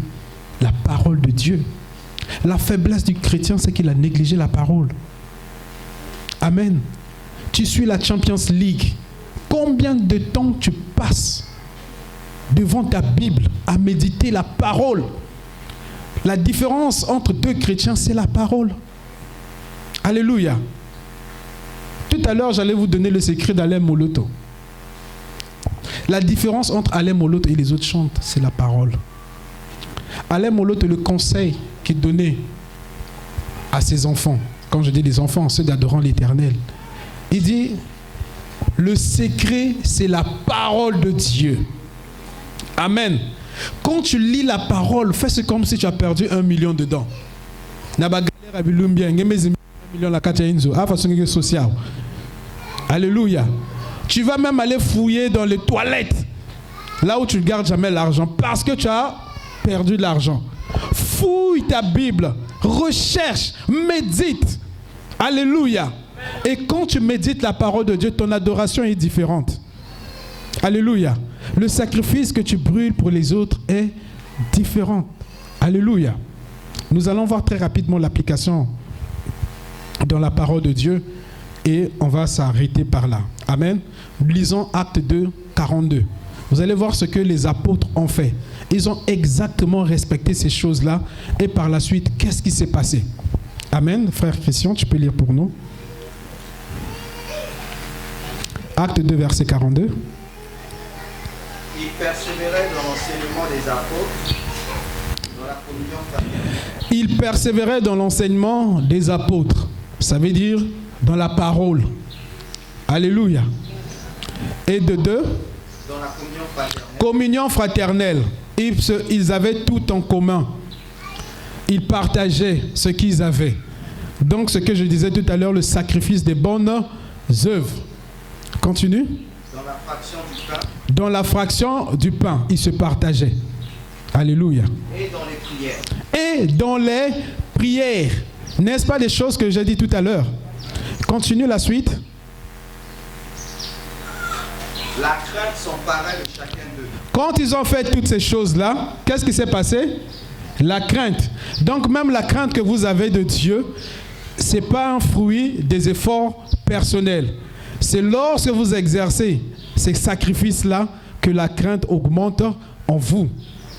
la parole de Dieu? La faiblesse du chrétien, c'est qu'il a négligé la parole. Amen. Tu suis la Champions League. Combien de temps tu passes devant ta Bible à méditer la parole? La différence entre 2 chrétiens, c'est la parole. Alléluia. Tout à l'heure, j'allais vous donner le secret d'Alain Moloto. La différence entre Alain Moloto et les autres chantes, c'est la parole. Alain Moloto, le conseil qu'il donnait à ses enfants, quand je dis les enfants, ceux d'adorant l'Éternel, il dit, le secret, c'est la parole de Dieu. Amen. Quand tu lis la parole, fais-ce comme si tu as perdu 1 million dedans. Alléluia. Tu vas même aller fouiller dans les toilettes, là où tu ne gardes jamais l'argent, parce que tu as perdu de l'argent. Fouille ta Bible, recherche, médite. Alléluia. Et quand tu médites la parole de Dieu, ton adoration est différente. Alléluia. Le sacrifice que tu brûles pour les autres est différent. Alléluia. Nous allons voir très rapidement l'application dans la parole de Dieu et on va s'arrêter par là. Amen. Lisons Acte 2, 42. Vous allez voir ce que les apôtres ont fait. Ils ont exactement respecté ces choses-là et par la suite, qu'est-ce qui s'est passé? Amen. Frère Christian, tu peux lire pour nous. Acte 2, verset 42. Il persévérait dans l'enseignement des apôtres, dans la communion fraternelle. Il persévérait dans l'enseignement des apôtres. Ça veut dire dans la parole. Alléluia. Et de 2, dans la communion fraternelle. Communion fraternelle. Ils avaient tout en commun. Ils partageaient ce qu'ils avaient. Donc ce que je disais tout à l'heure, le sacrifice des bonnes œuvres. Continue. Dans la fraction du pain. Dans la fraction du pain, ils se partageaient. Alléluia. Et dans les prières. Et dans les prières. N'est-ce pas des choses que j'ai dit tout à l'heure? Continue la suite. La crainte s'emparait de chacun d'eux. Quand ils ont fait toutes ces choses-là, qu'est-ce qui s'est passé? La crainte. Donc même la crainte que vous avez de Dieu, ce n'est pas un fruit des efforts personnels. C'est lorsque vous exercez ces sacrifices-là que la crainte augmente en vous.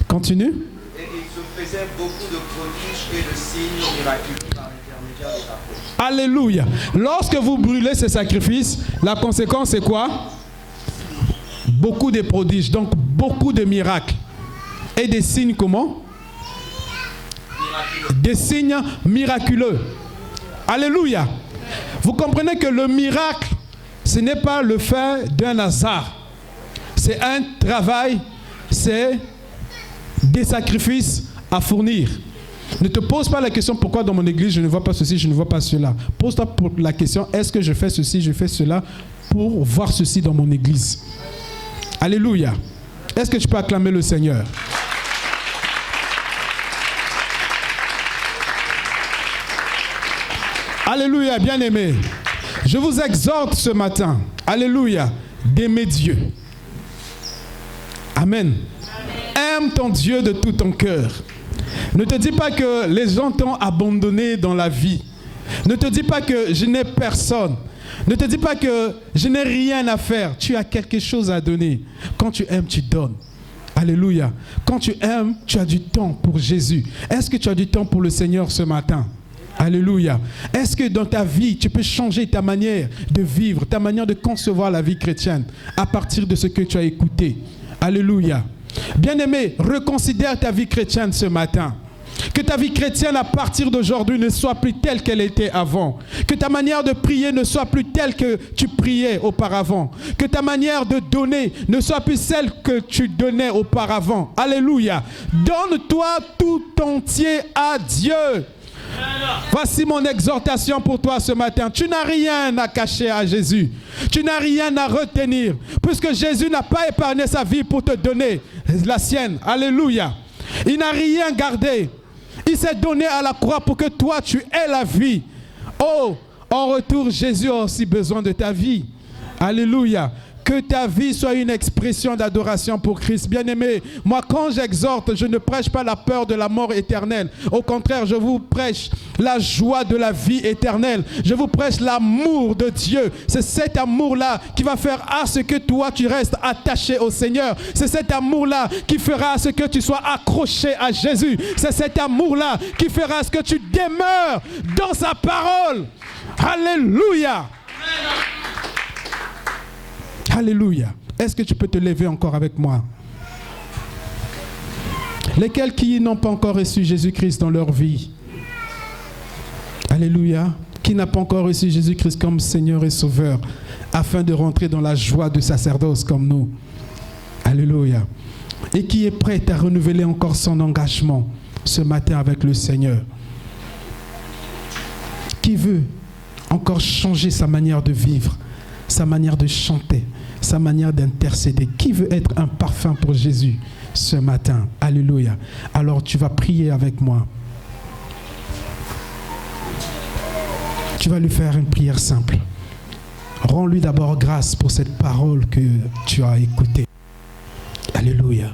Continue. Et il se faisait beaucoup de prodiges et de signes miraculeux par l'intermédiaire des apôtres. Alléluia. Lorsque vous brûlez ces sacrifices, la conséquence c'est quoi? Beaucoup de prodiges, donc beaucoup de miracles. Et des signes comment? Miraculeux. Des signes miraculeux. Alléluia. Vous comprenez que le miracle, ce n'est pas le fait d'un hasard. C'est un travail, c'est des sacrifices à fournir. Ne te pose pas la question pourquoi dans mon église je ne vois pas ceci, je ne vois pas cela. Pose-toi la question, est-ce que je fais ceci, je fais cela pour voir ceci dans mon église? Alléluia. Est-ce que tu peux acclamer le Seigneur? Alléluia, bien-aimés. Je vous exhorte ce matin, alléluia, d'aimer Dieu. Amen. Aime ton Dieu de tout ton cœur. Ne te dis pas que les gens t'ont abandonné dans la vie. Ne te dis pas que je n'ai personne. Ne te dis pas que je n'ai rien à faire. Tu as quelque chose à donner. Quand tu aimes, tu donnes. Alléluia. Quand tu aimes, tu as du temps pour Jésus. Est-ce que tu as du temps pour le Seigneur ce matin? Alléluia. Est-ce que dans ta vie, tu peux changer ta manière de vivre, ta manière de concevoir la vie chrétienne à partir de ce que tu as écouté? Alléluia. Bien-aimé, reconsidère ta vie chrétienne ce matin. Que ta vie chrétienne à partir d'aujourd'hui ne soit plus telle qu'elle était avant. Que ta manière de prier ne soit plus telle que tu priais auparavant. Que ta manière de donner ne soit plus celle que tu donnais auparavant. Alléluia. Donne-toi tout entier à Dieu. Voici mon exhortation pour toi ce matin. Tu n'as rien à cacher à Jésus. Tu n'as rien à retenir. Puisque Jésus n'a pas épargné sa vie pour te donner la sienne. Alléluia. Il n'a rien gardé. Il s'est donné à la croix pour que toi tu aies la vie. Oh, en retour, Jésus a aussi besoin de ta vie. Alléluia. Que ta vie soit une expression d'adoration pour Christ. Bien-aimé, moi quand j'exhorte, je ne prêche pas la peur de la mort éternelle. Au contraire, je vous prêche la joie de la vie éternelle. Je vous prêche l'amour de Dieu. C'est cet amour-là qui va faire à ce que toi tu restes attaché au Seigneur. C'est cet amour-là qui fera à ce que tu sois accroché à Jésus. C'est cet amour-là qui fera à ce que tu demeures dans sa parole. Alléluia. Alléluia. Est-ce que tu peux te lever encore avec moi? Lesquels qui n'ont pas encore reçu Jésus-Christ dans leur vie? Alléluia. Qui n'a pas encore reçu Jésus-Christ comme Seigneur et Sauveur afin de rentrer dans la joie du sacerdoce comme nous? Alléluia. Et qui est prêt à renouveler encore son engagement ce matin avec le Seigneur? Qui veut encore changer sa manière de vivre, sa manière de chanter, sa manière d'intercéder? Qui veut être un parfum pour Jésus ce matin? Alléluia. Alors tu vas prier avec moi. Tu vas lui faire une prière simple. Rends-lui d'abord grâce pour cette parole que tu as écoutée. Alléluia.